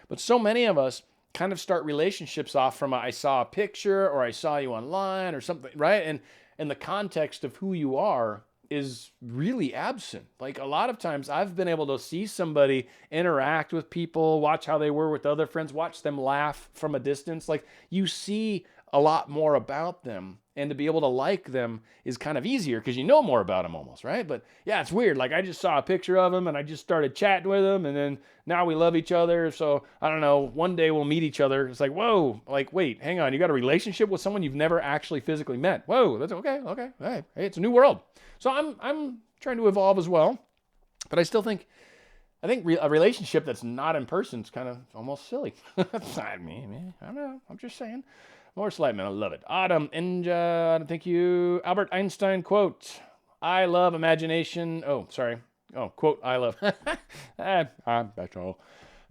But so many of us kind of start relationships off from I saw a picture or I saw you online or something, right? And the context of who you are is really absent. Like a lot of times I've been able to see somebody interact with people, watch how they were with other friends, watch them laugh from a distance. Like you see a lot more about them, and to be able to like them is kind of easier because you know more about them almost, right? But yeah, it's weird. Like I just saw a picture of them and I just started chatting with them, and then now we love each other. So I don't know, one day we'll meet each other. It's like, whoa, like, wait, hang on. You got a relationship with someone you've never actually physically met. Whoa, that's okay. Hey, it's a new world. So I'm trying to evolve as well, but I think a relationship that's not in person is kind of almost silly. That's not me, man. I don't know. I'm just saying. More slight, man. I love it. Autumn, thank you. Albert Einstein quote, I love imagination. Oh, sorry. Oh, quote, I love. That's all.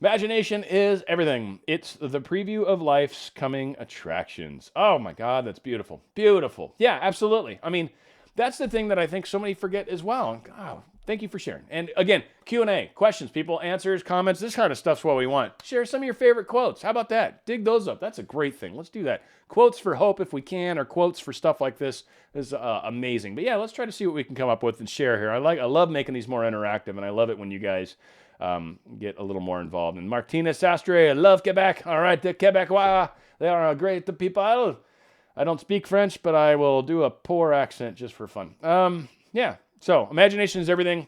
Imagination is everything. It's the preview of life's coming attractions. Oh my God, that's beautiful. Beautiful. Yeah, absolutely. I mean, that's the thing that I think so many forget as well. Oh, thank you for sharing. And again, Q&A, questions, people, answers, comments, this kind of stuff's what we want. Share some of your favorite quotes. How about that? Dig those up. That's a great thing. Let's do that. Quotes for hope if we can, or quotes for stuff like this is amazing. But yeah, let's try to see what we can come up with and share here. I love making these more interactive, and I love it when you guys get a little more involved. And Martina Sastre, I love Quebec. All right, the Quebecois, they are great people. I don't speak French, but I will do a poor accent just for fun. Yeah. So, imagination is everything.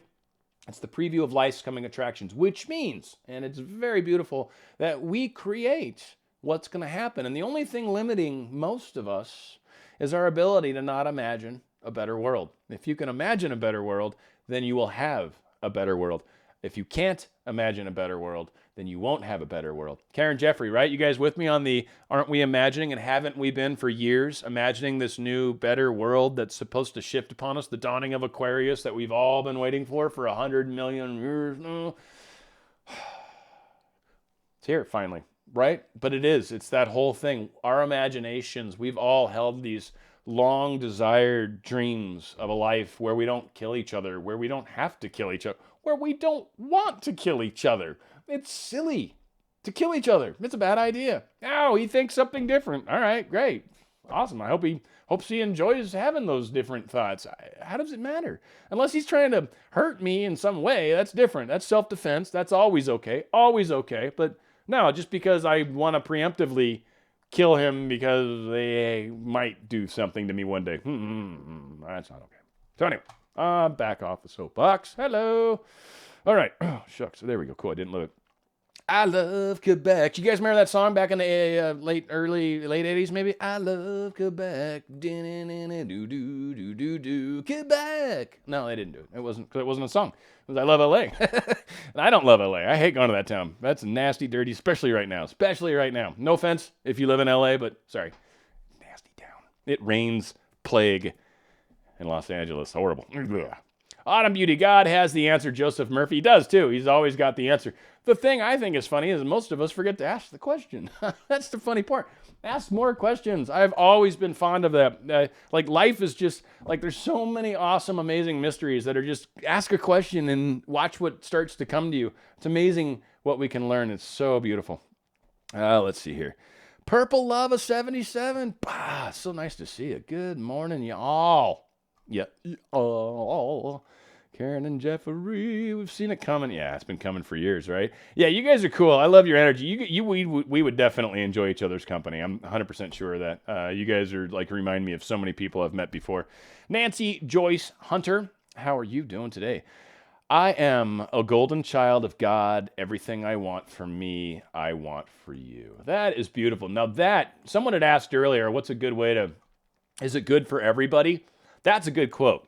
It's the preview of life's coming attractions, which means, and it's very beautiful, that we create what's going to happen. And the only thing limiting most of us is our ability to not imagine a better world. If you can imagine a better world, then you will have a better world. If you can't imagine a better world, then you won't have a better world. Karen Jeffrey, right? You guys with me on the aren't we imagining, and haven't we been for years imagining this new better world that's supposed to shift upon us, the dawning of Aquarius that we've all been waiting for 100 million years now? It's here finally, right? But it's that whole thing. Our imaginations, we've all held these long desired dreams of a life where we don't kill each other, where we don't have to kill each other, where we don't want to kill each other. It's silly to kill each other. It's a bad idea. Oh, he thinks something different. All right, great. Awesome. I hope he enjoys having those different thoughts. How does it matter? Unless he's trying to hurt me in some way, that's different. That's self-defense. That's always okay. Always okay. But no, just because I want to preemptively kill him because they might do something to me one day. That's not okay. So anyway, back off the soapbox. Hello. All right. Oh, shucks. There we go. Cool. I didn't look. I love Quebec. You guys remember that song back in the late 80s maybe? I love Quebec. Quebec. No, they didn't do it. It wasn't a song. It was I love LA. And I don't love LA. I hate going to that town. That's nasty, dirty, especially right now. No offense if you live in LA, but sorry. Nasty town. It rains plague in Los Angeles. Horrible. Autumn Beauty, God has the answer. Joseph Murphy, he does too. He's always got the answer. The thing I think is funny is most of us forget to ask the question. That's the funny part. Ask more questions. I've always been fond of that. Like life is just, like there's so many awesome, amazing mysteries that are just ask a question and watch what starts to come to you. It's amazing what we can learn. It's so beautiful. Let's see here. Purple Love of 77. So nice to see you. Good morning, y'all. Yeah. Oh, Karen and Jeffrey, we've seen it coming. Yeah, it's been coming for years, right? Yeah, you guys are cool. I love your energy. We would definitely enjoy each other's company. I'm 100% sure of that. You guys are like remind me of so many people I've met before. Nancy Joyce Hunter, how are you doing today? I am a golden child of God. Everything I want for me, I want for you. That is beautiful. Now that, someone had asked earlier, what's a good way to, is it good for everybody? That's a good quote.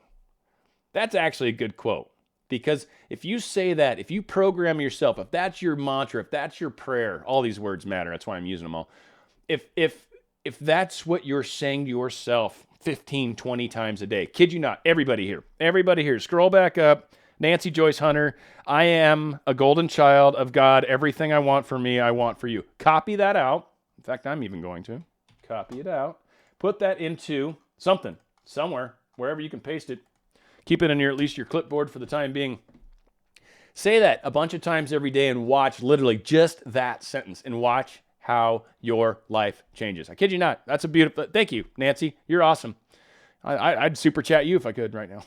That's actually a good quote. Because if you say that, if you program yourself, if that's your mantra, if that's your prayer, all these words matter. That's why I'm using them all. If that's what you're saying to yourself 15, 20 times a day, kid you not, everybody here, scroll back up. Nancy Joyce Hunter, I am a golden child of God. Everything I want for me, I want for you. Copy that out. In fact, I'm even going to copy it out. Put that into something, somewhere, wherever you can paste it. Keep it in at least your clipboard for the time being. Say that a bunch of times every day and watch literally just that sentence and watch how your life changes. I kid you not. That's a beautiful, thank you, Nancy. You're awesome. I'd super chat you if I could right now.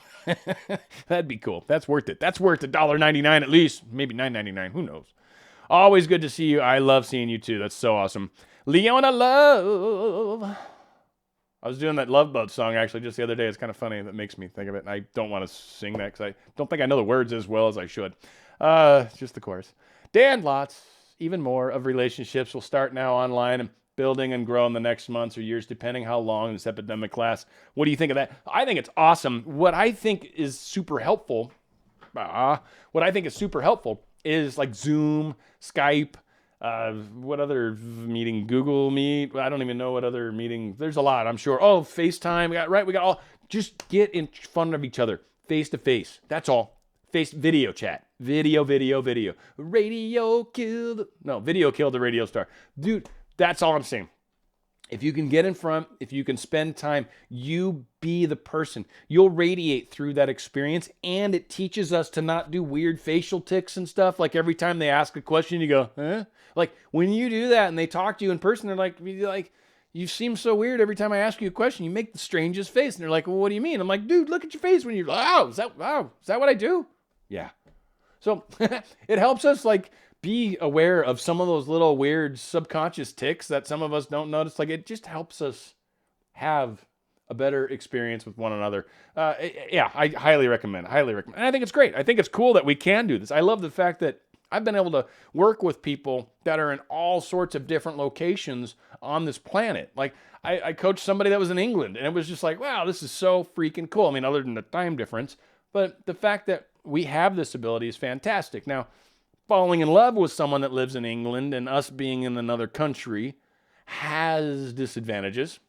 That'd be cool. That's worth it. That's worth $1.99 at least. Maybe $9.99. Who knows? Always good to see you. I love seeing you too. That's so awesome. Leona Love. I was doing that Love Boat song actually just the other day. It's kind of funny. That makes me think of it. And I don't want to sing that because I don't think I know the words as well as I should. Just the chorus. Dan, lots, even more of relationships will start now online and building and grow in the next months or years, depending how long this epidemic lasts. What do you think of that? I think it's awesome. What I think is super helpful, is like Zoom, Skype, what other meeting? Google Meet. I don't even know what other meeting. There's a lot, I'm sure. Oh, FaceTime. We got all. Just get in front of each other, face to face. That's all. Video chat. Video. Video killed the radio star. Dude, that's all I'm saying. If you can get in front, if you can spend time, you be the person. You'll radiate through that experience, and it teaches us to not do weird facial tics and stuff. Like every time they ask a question, you go, huh? Like when you do that and they talk to you in person, they're like, you seem so weird every time I ask you a question. You make the strangest face. And they're like, well, what do you mean? I'm like, dude, look at your face when you're like, is that what I do? Yeah. So it helps us like be aware of some of those little weird subconscious tics that some of us don't notice. Like it just helps us have a better experience with one another. Yeah, I highly recommend. And I think it's great. I think it's cool that we can do this. I love the fact that I've been able to work with people that are in all sorts of different locations on this planet. Like I coached somebody that was in England, and it was just like, wow, this is so freaking cool. I mean, other than the time difference, but the fact that we have this ability is fantastic. Now, falling in love with someone that lives in England and us being in another country has disadvantages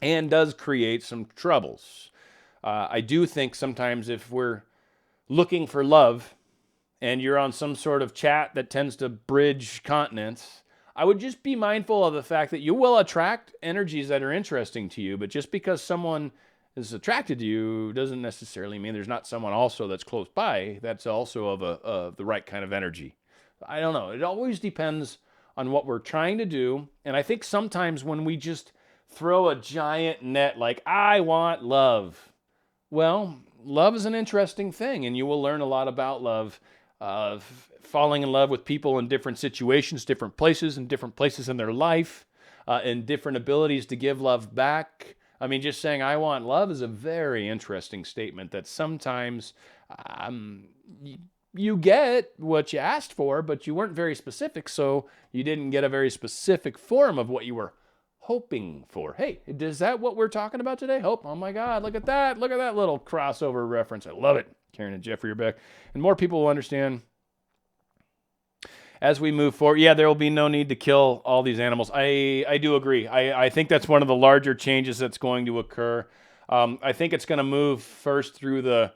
and does create some troubles. I do think sometimes if we're looking for love and you're on some sort of chat that tends to bridge continents, I would just be mindful of the fact that you will attract energies that are interesting to you, but just because someone is attracted to you doesn't necessarily mean there's not someone also that's close by that's also of the right kind of energy. I don't know. It always depends on what we're trying to do. And I think sometimes when we just throw a giant net like, I want love. Well, love is an interesting thing, and you will learn a lot about love, falling in love with people in different situations, different places in their life, and different abilities to give love back. I mean, just saying I want love is a very interesting statement that sometimes you get what you asked for, but you weren't very specific, so you didn't get a very specific form of what you were hoping for. Hey, is that what we're talking about today? Hope. Oh my God, look at that. Look at that little crossover reference. I love it. Karen and Jeffrey are back. And more people will understand as we move forward. Yeah, there will be no need to kill all these animals. I do agree. I think that's one of the larger changes that's going to occur. I think it's going to move first through the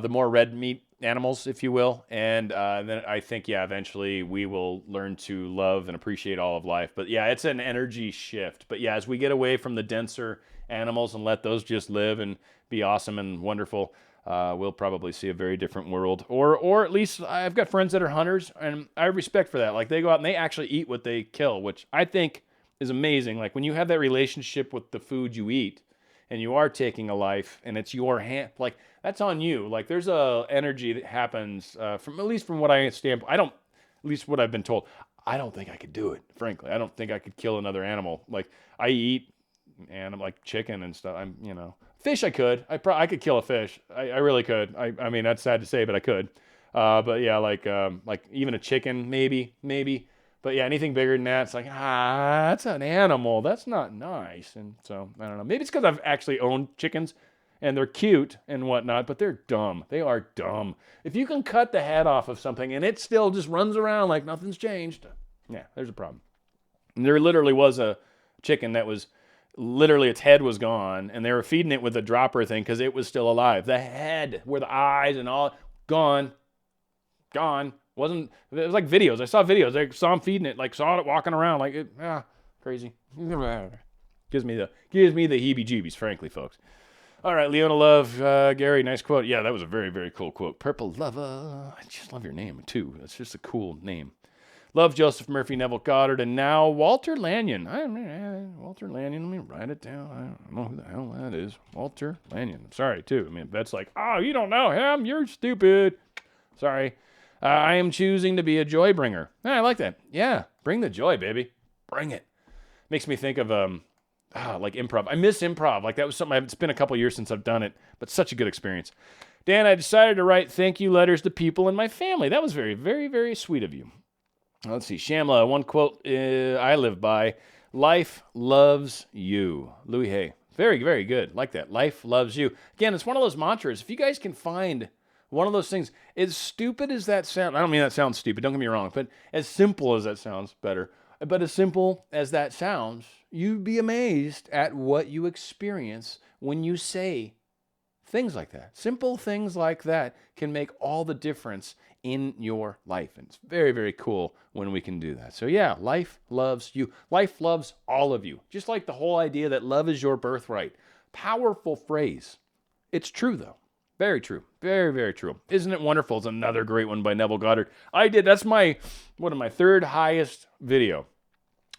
more red meat animals, if you will, and then I think, yeah, eventually we will learn to love and appreciate all of life. But yeah, it's an energy shift. But yeah, as we get away from the denser animals and let those just live and be awesome and wonderful, we'll probably see a very different world. Or at least I've got friends that are hunters, and I have respect for that. Like, they go out and they actually eat what they kill, which I think is amazing. Like, when you have that relationship with the food you eat, and you are taking a life, and it's your hand, like, that's on you. Like, there's a energy that happens, from at least from what I understand. At least what I've been told, I don't think I could do it, frankly. I don't think I could kill another animal. Like, I eat, and I'm like chicken and stuff. Fish I could. I could kill a fish. I really could. I mean, that's sad to say, but I could. But yeah, like even a chicken, maybe. But yeah, anything bigger than that, it's like, that's an animal. That's not nice. And so, I don't know. Maybe it's because I've actually owned chickens, and they're cute and whatnot, but they're dumb. They are dumb. If you can cut the head off of something, and it still just runs around like nothing's changed, yeah, there's a problem. And there literally was a chicken that was, literally its head was gone, and they were feeding it with a dropper thing because it was still alive. The head, where the eyes and all, gone. It was like videos. I saw videos. I saw him feeding it, like saw it walking around, like crazy. Gives me the heebie-jeebies, frankly, folks. All right, Leona Love, Gary, nice quote. Yeah, that was a very, very cool quote. Purple Lover. I just love your name too. That's just a cool name. Love Joseph Murphy, Neville Goddard, and now Walter Lanyon. Walter Lanyon, let me write it down. I don't know who the hell that is. Walter Lanyon. I'm sorry, too. I mean, that's like, you don't know him. You're stupid. Sorry. I am choosing to be a joy bringer. I like that. Yeah, bring the joy, baby. Bring it. Makes me think of, like improv. I miss improv. Like, that was something, it's been a couple years since I've done it, but such a good experience. Dan, I decided to write thank you letters to people in my family. That was very, very, very sweet of you. Let's see. Shamla, one quote I live by. Life loves you. Louis Hay. Very, very good. Like that. Life loves you. Again, it's one of those mantras. If you guys can find one of those things, as stupid as that sounds, I don't mean that sounds stupid, don't get me wrong, but as simple as that sounds, better. But as simple as that sounds, you'd be amazed at what you experience when you say things like that. Simple things like that can make all the difference in your life. And it's very, very cool when we can do that. So yeah, life loves you. Life loves all of you. Just like the whole idea that love is your birthright. Powerful phrase. It's true though. Very true. Very, very true. Isn't it wonderful? It's another great one by Neville Goddard. That's my third highest video.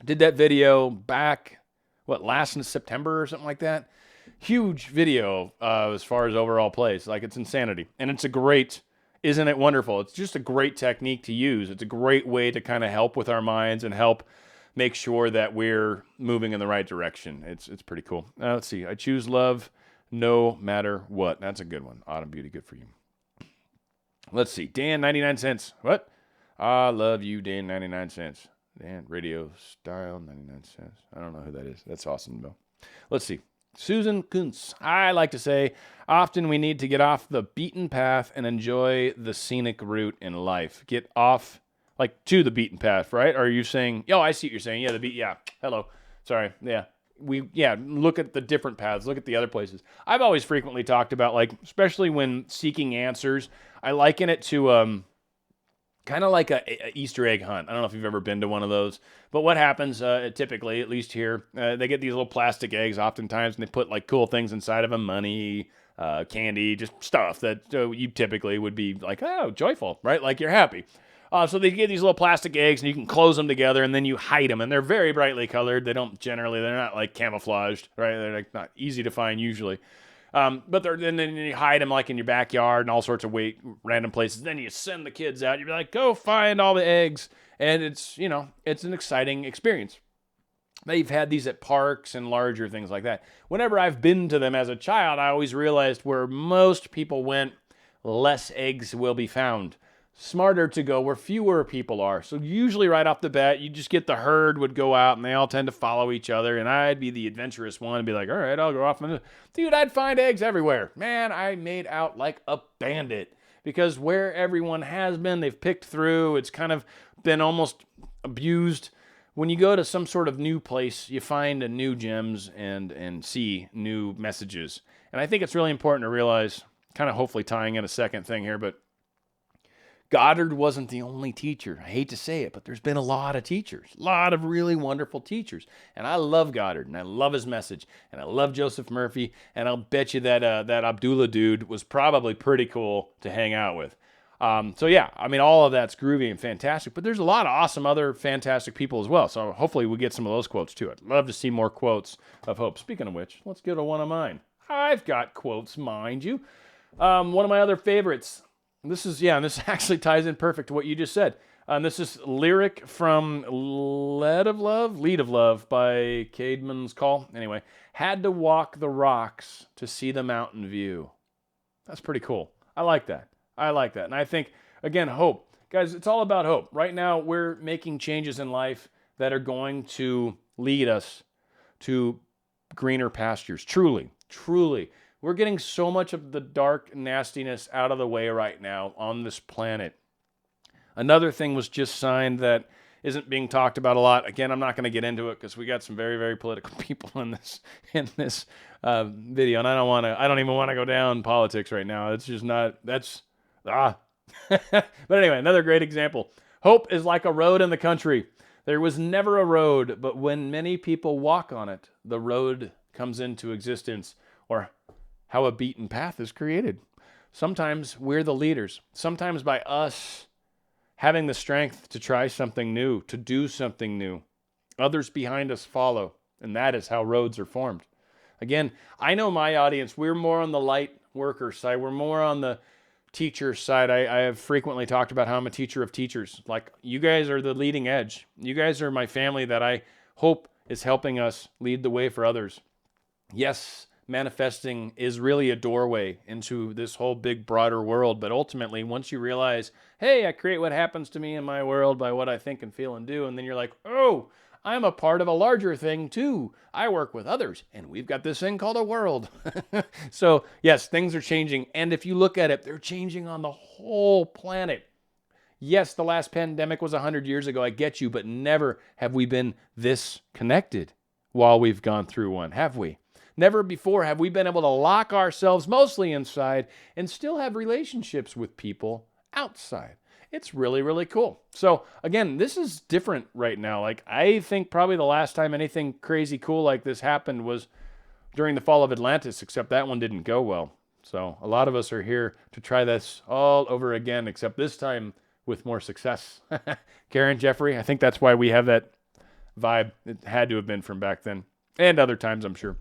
Did that video back, last in September or something like that? Huge video as far as overall plays. Like, it's insanity. And it's isn't it wonderful? It's just a great technique to use. It's a great way to kind of help with our minds and help make sure that we're moving in the right direction. It's pretty cool. Let's see. I choose love no matter what. That's a good one. Autumn Beauty, good for you. Let's see. Dan, 99 cents. What? I love you, Dan, 99 cents. Dan, RadioStyle, 99 cents. I don't know who that is. That's awesome, though. Let's see. Susan Kuntz. I like to say, often we need to get off the beaten path and enjoy the scenic route in life. Get off, like, to the beaten path, right? Or are you saying, I see what you're saying. Yeah, hello. Sorry, yeah. Look at the different paths. Look at the other places. I've always frequently talked about, like, especially when seeking answers, I liken it to, kind of like a Easter egg hunt. I don't know if you've ever been to one of those. But what happens, typically, at least here, they get these little plastic eggs oftentimes, and they put, like, cool things inside of them, money, candy, just stuff that you typically would be like, oh, joyful, right? Like, you're happy. So they get these little plastic eggs, and you can close them together, and then you hide them. And they're very brightly colored. They're not, like, camouflaged, right? They're, like, not easy to find usually. But then you hide them, like, in your backyard and all sorts of random places. Then you send the kids out. You're like, go find all the eggs. And it's an exciting experience. They've had these at parks and larger things like that. Whenever I've been to them as a child, I always realized where most people went, less eggs will be found. Smarter to go where fewer people are. So usually right off the bat, you just get the herd would go out and they all tend to follow each other. And I'd be the adventurous one and be like, all right, I'll go off. Dude, I'd find eggs everywhere. Man, I made out like a bandit because where everyone has been, they've picked through. It's kind of been almost abused. When you go to some sort of new place, you find new gems and see new messages. And I think it's really important to realize, kind of hopefully tying in a second thing here, but Goddard wasn't the only teacher. I hate to say it, but there's been a lot of teachers, a lot of really wonderful teachers. And I love Goddard, and I love his message, and I love Joseph Murphy, and I'll bet you that that Abdullah dude was probably pretty cool to hang out with. So yeah, I mean, all of that's groovy and fantastic, but there's a lot of awesome other fantastic people as well. So hopefully we get some of those quotes too. I'd love to see more quotes of hope. Speaking of which, let's go to one of mine. I've got quotes, mind you. One of my other favorites. This actually ties in perfect to what you just said. This is lyric from Lead of Love by Caedmon's Call. Anyway, had to walk the rocks to see the mountain view. That's pretty cool. I like that. And I think, again, hope. Guys, it's all about hope. Right now, we're making changes in life that are going to lead us to greener pastures. Truly. We're getting so much of the dark nastiness out of the way right now on this planet. Another thing was just signed that isn't being talked about a lot. Again, I'm not going to get into it because we got some very, very political people in this video, and I don't even want to go down politics right now. It's just not. But anyway, another great example. Hope is like a road in the country. There was never a road, but when many people walk on it, the road comes into existence, or how a beaten path is created. Sometimes we're the leaders. Sometimes by us having the strength to try something new, to do something new, others behind us follow, and that is how roads are formed. Again, I know my audience, we're more on the light worker side. We're more on the teacher side. I have frequently talked about how I'm a teacher of teachers. Like, you guys are the leading edge. You guys are my family that I hope is helping us lead the way for others. Yes, manifesting is really a doorway into this whole big, broader world. But ultimately, once you realize, hey, I create what happens to me in my world by what I think and feel and do, and then you're like, oh, I'm a part of a larger thing too. I work with others, and we've got this thing called a world. So yes, things are changing. And if you look at it, they're changing on the whole planet. Yes, the last pandemic was 100 years ago. I get you, but never have we been this connected while we've gone through one, have we? Never before have we been able to lock ourselves mostly inside and still have relationships with people outside. It's really, really cool. So again, this is different right now. Like, I think probably the last time anything crazy cool like this happened was during the fall of Atlantis, except that one didn't go well. So a lot of us are here to try this all over again, except this time with more success. Karen, Jeffrey, I think that's why we have that vibe. It had to have been from back then, and other times, I'm sure.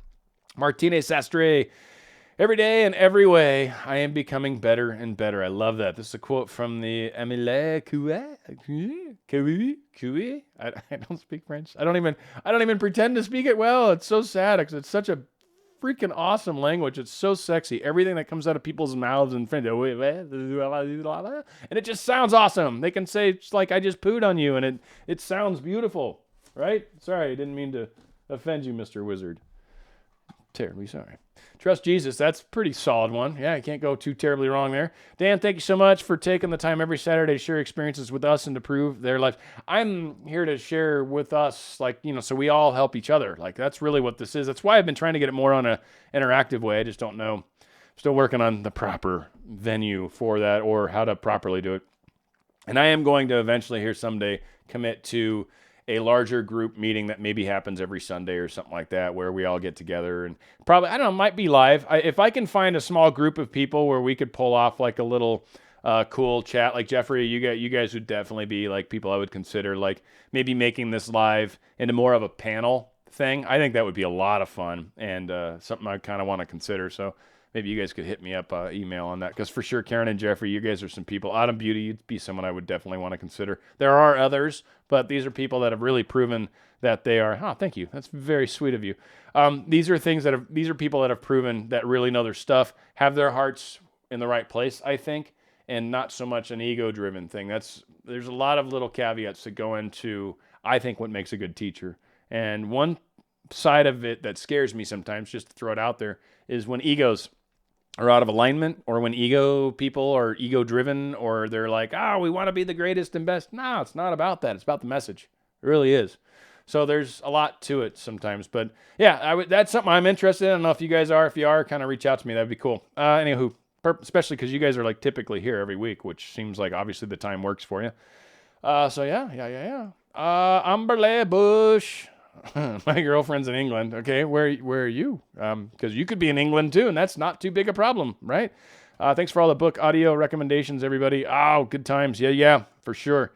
Martinez Sastre, every day and every way, I am becoming better and better. I love that. This is a quote from the Émile Coué. I don't speak French. I don't even pretend to speak it well. It's so sad because it's such a freaking awesome language. It's so sexy. Everything that comes out of people's mouths and it just sounds awesome. They can say, it's like, I just pooed on you, and it sounds beautiful, right? Sorry, I didn't mean to offend you, Mr. Wizard. Terribly sorry. Trust Jesus. That's a pretty solid one. Yeah, I can't go too terribly wrong there. Dan, thank you so much for taking the time every Saturday to share experiences with us and to prove their lives. I'm here to share with us, so we all help each other. Like, that's really what this is. That's why I've been trying to get it more on an interactive way. I just don't know. Still working on the proper venue for that or how to properly do it. And I am going to eventually here someday commit to a larger group meeting that maybe happens every Sunday or something like that, where we all get together and probably, I don't know, might be live. If I can find a small group of people where we could pull off like a little cool chat, like Jeffrey, you guys would definitely be like people I would consider, like maybe making this live into more of a panel thing. I think that would be a lot of fun and something I kind of want to consider. So maybe you guys could hit me up, email on that, because for sure, Karen and Jeffrey, you guys are some people. Autumn Beauty, you'd be someone I would definitely want to consider. There are others, but these are people that have really proven that they are. Thank you. That's very sweet of you. These are people that have proven that really know their stuff, have their hearts in the right place, I think, and not so much an ego-driven thing. There's a lot of little caveats that go into, I think, what makes a good teacher. And one side of it that scares me sometimes, just to throw it out there, is when egos are out of alignment, or when people are ego-driven, or they're like, we want to be the greatest and best. No, it's not about that. It's about the message. It really is. So there's a lot to it sometimes. But yeah, that's something I'm interested in. I don't know if you guys are. If you are, kind of reach out to me. That'd be cool. Anywho, especially because you guys are like typically here every week, which seems like obviously the time works for you. So yeah. Amberley Bush. My girlfriend's in England. Okay, where are you? Because you could be in England too, and that's not too big a problem, right? Thanks for all the book audio recommendations, everybody. Oh, good times. Yeah, for sure.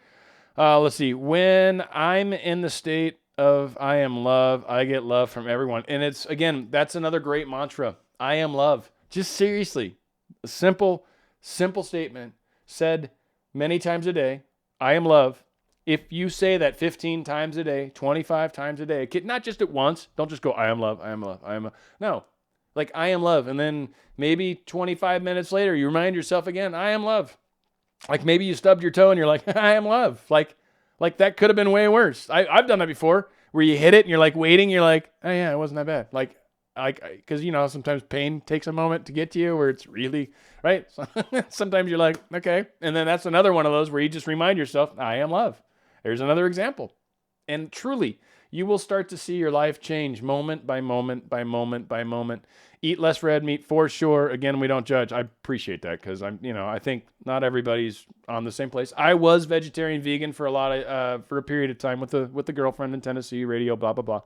Let's see. When I'm in the state of I am love, I get love from everyone. And it's, again, that's another great mantra. I am love. Just seriously, a simple statement said many times a day. I am love. If you say that 15 times a day, 25 times a day, not just at once, don't just go, I am love, I am love, I am love. No, like I am love. And then maybe 25 minutes later, you remind yourself again, I am love. Like maybe you stubbed your toe and you're like, I am love. Like that could have been way worse. I've done that before where you hit it and you're like waiting. You're like, oh yeah, it wasn't that bad. Like, because sometimes pain takes a moment to get to you where it's really, right? Sometimes you're like, okay. And then that's another one of those where you just remind yourself, I am love. There's another example. And truly, you will start to see your life change moment by moment by moment by moment. Eat less red meat for sure. Again, we don't judge. I appreciate that because I think not everybody's on the same place. I was vegetarian vegan for for a period of time with the girlfriend in Tennessee, radio, blah, blah,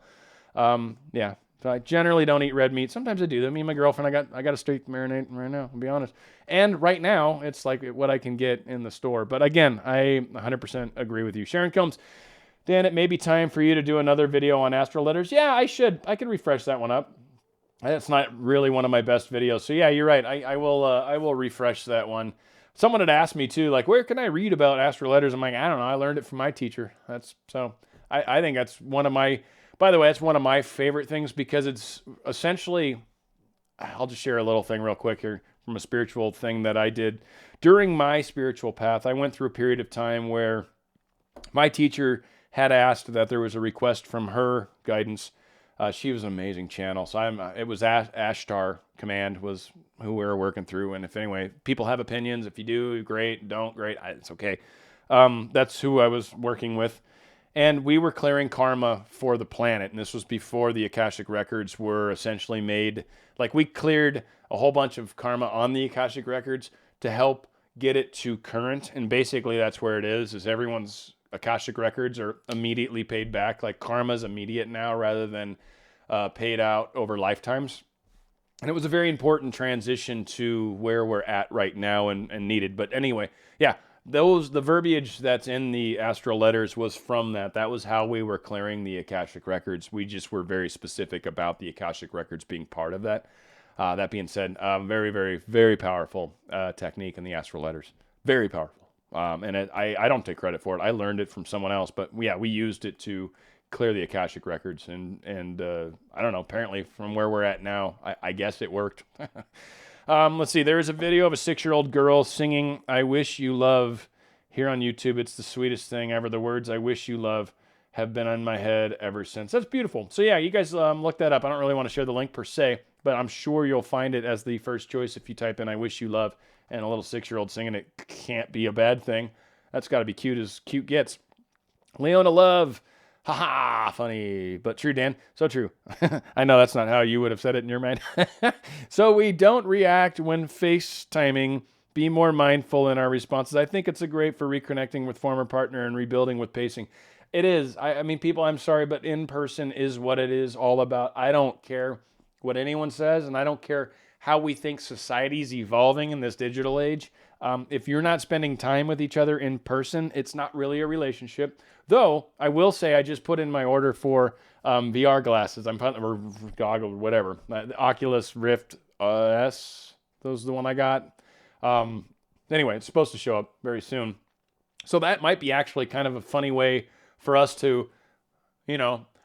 blah. Yeah. So I generally don't eat red meat. Sometimes I do. Me and my girlfriend, I got a steak marinade right now, I'll be honest. And right now, it's like what I can get in the store. But again, I 100% agree with you. Sharon Combs, Dan, it may be time for you to do another video on astral letters. Yeah, I should. I could refresh that one up. That's not really one of my best videos. So yeah, you're right. I will refresh that one. Someone had asked me too, like, where can I read about astral letters? I'm like, I don't know. I learned it from my teacher. I think that's one of my, by the way, that's one of my favorite things because it's essentially, I'll just share a little thing real quick here from a spiritual thing that I did during my spiritual path. I went through a period of time where my teacher had asked that there was a request from her guidance. She was an amazing channel. So it was Ashtar Command was who we were working through. And if anyway, people have opinions. If you do, great. Don't, great. It's okay. That's who I was working with. And we were clearing karma for the planet. And this was before the Akashic Records were essentially made. Like we cleared a whole bunch of karma on the Akashic Records to help get it to current. And basically that's where it is everyone's Akashic Records are immediately paid back. Like karma's immediate now rather than paid out over lifetimes. And it was a very important transition to where we're at right now and needed. But anyway, yeah, the verbiage that's in the astral letters was from that. That was how we were clearing the Akashic Records. We just were very specific about the Akashic Records being part of that. That being said, very, very, very powerful technique in the astral letters. Very powerful. And I don't take credit for it. I learned it from someone else. But yeah, we used it to clear the Akashic Records. And I don't know, apparently from where we're at now, I guess it worked. Let's see. There is a video of a 6-year-old girl singing I Wish You Love here on YouTube. It's the sweetest thing ever. The words I wish you love have been on my head ever since. That's beautiful. So yeah, you guys look that up. I don't really want to share the link per se, but I'm sure you'll find it as the first choice if you type in I wish you love and a little 6-year-old singing it. Can't be a bad thing. That's got to be cute as cute gets. Leona Love. Ha funny, but true, Dan. So true. I know that's not how you would have said it in your mind. So we don't react when FaceTiming. Be more mindful in our responses. I think it's a great for reconnecting with former partner and rebuilding with pacing. It is. I mean, people, I'm sorry, but in person is what it is all about. I don't care what anyone says, and I don't care how we think society's evolving in this digital age. If you're not spending time with each other in person, it's not really a relationship. Though, I will say I just put in my order for VR glasses. Or goggles, whatever. The Oculus Rift S. Those are the one I got. Anyway, it's supposed to show up very soon. So that might be actually kind of a funny way for us to,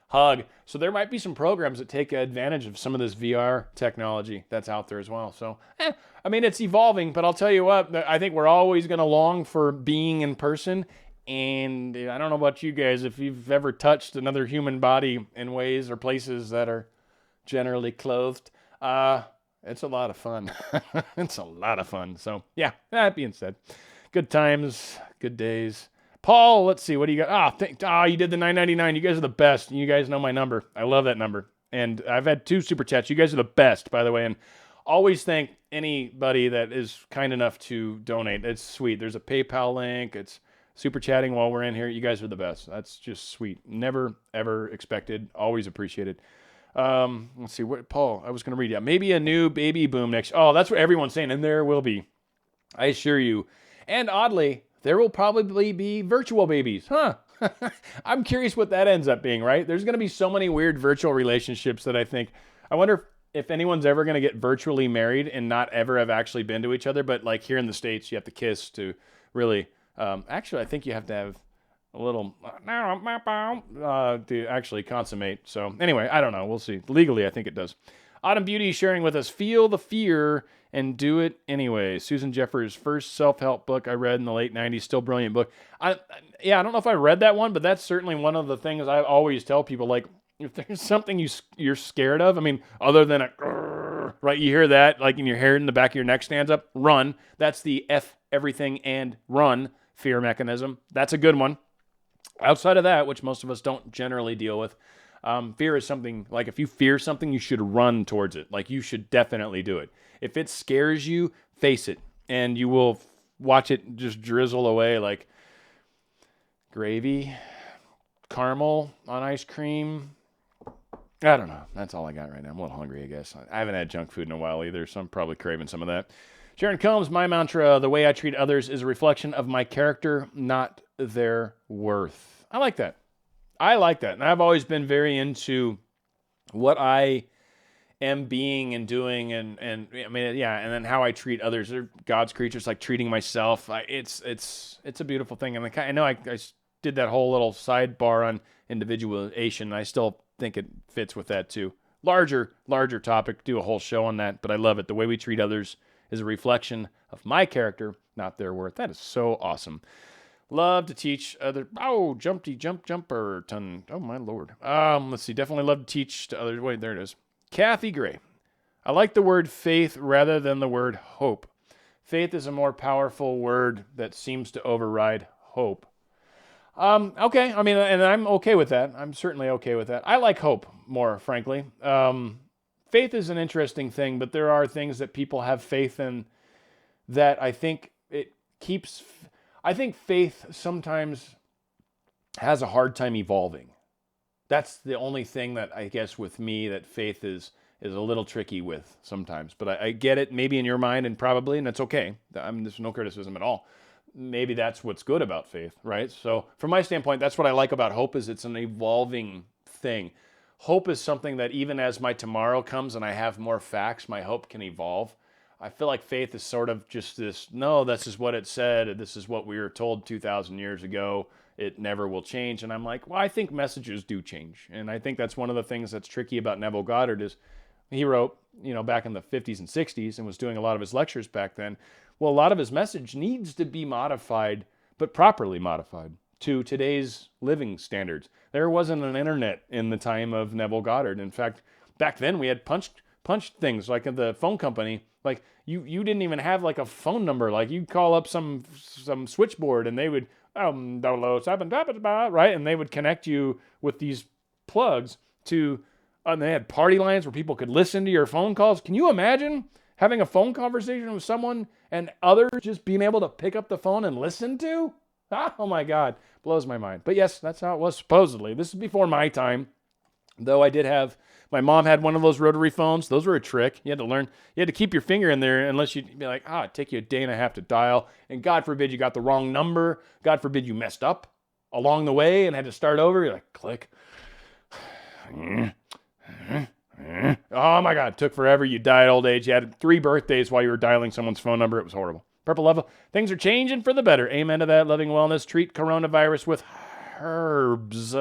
hug. So there might be some programs that take advantage of some of this VR technology that's out there as well. So, I mean, it's evolving, but I'll tell you what, I think we're always going to long for being in person. And I don't know about you guys, if you've ever touched another human body in ways or places that are generally clothed, it's a lot of fun. It's a lot of fun. So, yeah, that being said, good times, good days. Paul, let's see. What do you got? You did the $9.99. You guys are the best. You guys know my number. I love that number. And I've had 2 super chats. You guys are the best, by the way. And always thank anybody that is kind enough to donate. It's sweet. There's a PayPal link. It's super chatting while we're in here. You guys are the best. That's just sweet. Never, ever expected. Always appreciated. Let's see. What, Paul, I was going to read. Yeah, maybe a new baby boom next. Oh, that's what everyone's saying. And there will be. I assure you. And oddly, there will probably be virtual babies. Huh? I'm curious what that ends up being, right? There's going to be so many weird virtual relationships that I wonder if anyone's ever going to get virtually married and not ever have actually been to each other. But like here in the States, you have to kiss to really, actually, I think you have to have a little, to actually consummate. So anyway, I don't know. We'll see. Legally, I think it does. Autumn Beauty sharing with us, Feel the Fear and Do It Anyway. Susan Jeffers' first self-help book I read in the late 90s. Still brilliant book. I don't know if I read that one, but that's certainly one of the things I always tell people. Like, if there's something you're scared of, I mean, other than right, you hear that, like in your hair in the back of your neck stands up, run. That's the F everything and run fear mechanism. That's a good one. Outside of that, which most of us don't generally deal with, fear is something, like if you fear something, you should run towards it. Like you should definitely do it. If it scares you, face it, and you will watch it just drizzle away like gravy, caramel on ice cream. I don't know. That's all I got right now. I'm a little hungry, I guess. I haven't had junk food in a while either, so I'm probably craving some of that. Sharon Combs, my mantra, the way I treat others is a reflection of my character, not their worth. I like that. And I've always been very into what I am being and doing, and I mean, yeah, and then how I treat others. They're God's creatures, like treating myself. It's a beautiful thing. And I know I did that whole little sidebar on individuation, and I still think it fits with that too. Larger topic, do a whole show on that, but I love it. The way we treat others is a reflection of my character, not their worth. That is so awesome. Love to teach other. Oh, jumper ton. Oh my Lord. Let's see. Definitely love to teach to others. Wait, there it is. Kathy Gray. I like the word faith rather than the word hope. Faith is a more powerful word that seems to override hope. Okay. I mean, and I'm okay with that. I'm certainly okay with that. I like hope more, frankly. Faith is an interesting thing, but there are things that people have faith in that I think it keeps. I think faith sometimes has a hard time evolving. That's the only thing that I guess with me that faith is a little tricky with sometimes. But I get it maybe in your mind and probably, and it's okay. I mean, there's no criticism at all. Maybe that's what's good about faith, right? So from my standpoint, that's what I like about hope is it's an evolving thing. Hope is something that even as my tomorrow comes and I have more facts, my hope can evolve. I feel like faith is sort of just this, no, this is what it said. This is what we were told 2,000 years ago. It never will change. And I'm like, well, I think messages do change. And I think that's one of the things that's tricky about Neville Goddard is he wrote, back in the 50s and 60s and was doing a lot of his lectures back then. Well, a lot of his message needs to be modified, but properly modified to today's living standards. There wasn't an internet in the time of Neville Goddard. In fact, back then we had punch things like at the phone company. Like you didn't even have like a phone number. Like you'd call up some switchboard and they would, right? And they would connect you with these plugs to, and they had party lines where people could listen to your phone calls. Can you imagine having a phone conversation with someone and others just being able to pick up the phone and listen to? Oh my God, blows my mind. But yes, that's how it was supposedly. This is before my time, though my mom had one of those rotary phones. Those were a trick. You had to keep your finger in there unless you'd be like, it'd take you a day and a half to dial. And God forbid you got the wrong number. God forbid you messed up along the way and had to start over. You're like, click. Oh my God, it took forever. You died old age. You had 3 birthdays while you were dialing someone's phone number. It was horrible. Purple Love, things are changing for the better. Amen to that. Loving wellness. Treat coronavirus with herbs.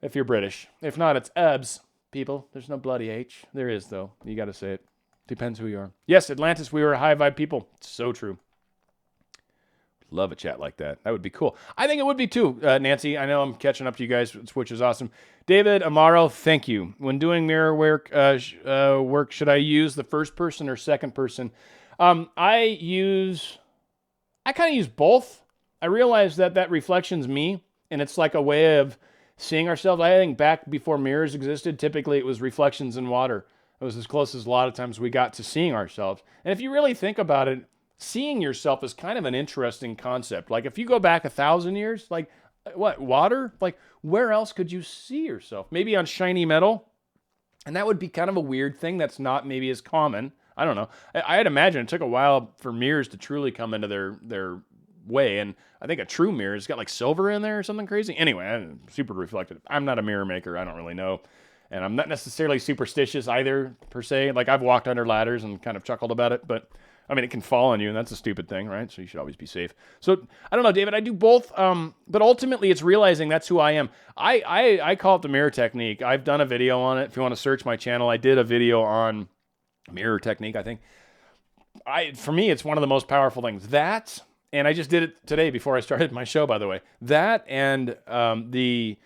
If you're British. If not, it's herbs. People, there's no bloody H. There is, though. You got to say it. Depends who you are. Yes, Atlantis, we were a high vibe people. It's so true. Love a chat like that. That would be cool. I think it would be too, Nancy. I know I'm catching up to you guys, which is awesome. David Amaro, thank you. When doing mirror work, should I use the first person or second person? I kind of use both. I realized that reflection's me, and it's like a way of seeing ourselves. I think back before mirrors existed, typically it was reflections in water. It was as close as a lot of times we got to seeing ourselves. And if you really think about it, seeing yourself is kind of an interesting concept. Like if you go back 1,000 years, like what, water? Like where else could you see yourself? Maybe on shiny metal? And that would be kind of a weird thing that's not maybe as common. I don't know. I'd imagine it took a while for mirrors to truly come into their way. And I think a true mirror has got like silver in there or something crazy. Anyway, I'm super reflective. I'm not a mirror maker. I don't really know. And I'm not necessarily superstitious either, per se. Like, I've walked under ladders and kind of chuckled about it. But, I mean, it can fall on you, and that's a stupid thing, right? So you should always be safe. So, I don't know, David. I do both. But ultimately, it's realizing that's who I am. I call it the mirror technique. I've done a video on it. If you want to search my channel, I did a video on mirror technique, I think. For me, it's one of the most powerful things. That, and I just did it today before I started my show, by the way. That and the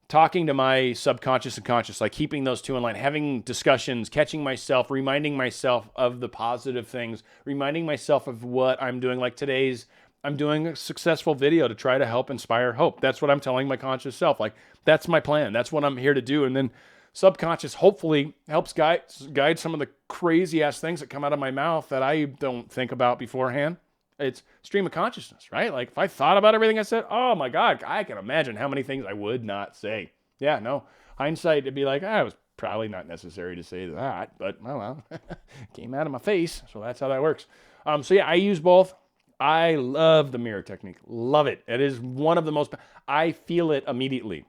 talking to my subconscious and conscious, like keeping those two in line, having discussions, catching myself, reminding myself of the positive things, reminding myself of what I'm doing. Like I'm doing a successful video to try to help inspire hope. That's what I'm telling my conscious self. Like, that's my plan. That's what I'm here to do. And then subconscious hopefully helps guide some of the crazy ass things that come out of my mouth that I don't think about beforehand. It's stream of consciousness, right? Like if I thought about everything I said, oh my God, I can imagine how many things I would not say. Yeah, no, hindsight, it'd be like, it was probably not necessary to say that, but oh well, came out of my face. So that's how that works. So yeah, I use both. I love the mirror technique. Love it. It is one of the most, I feel it immediately.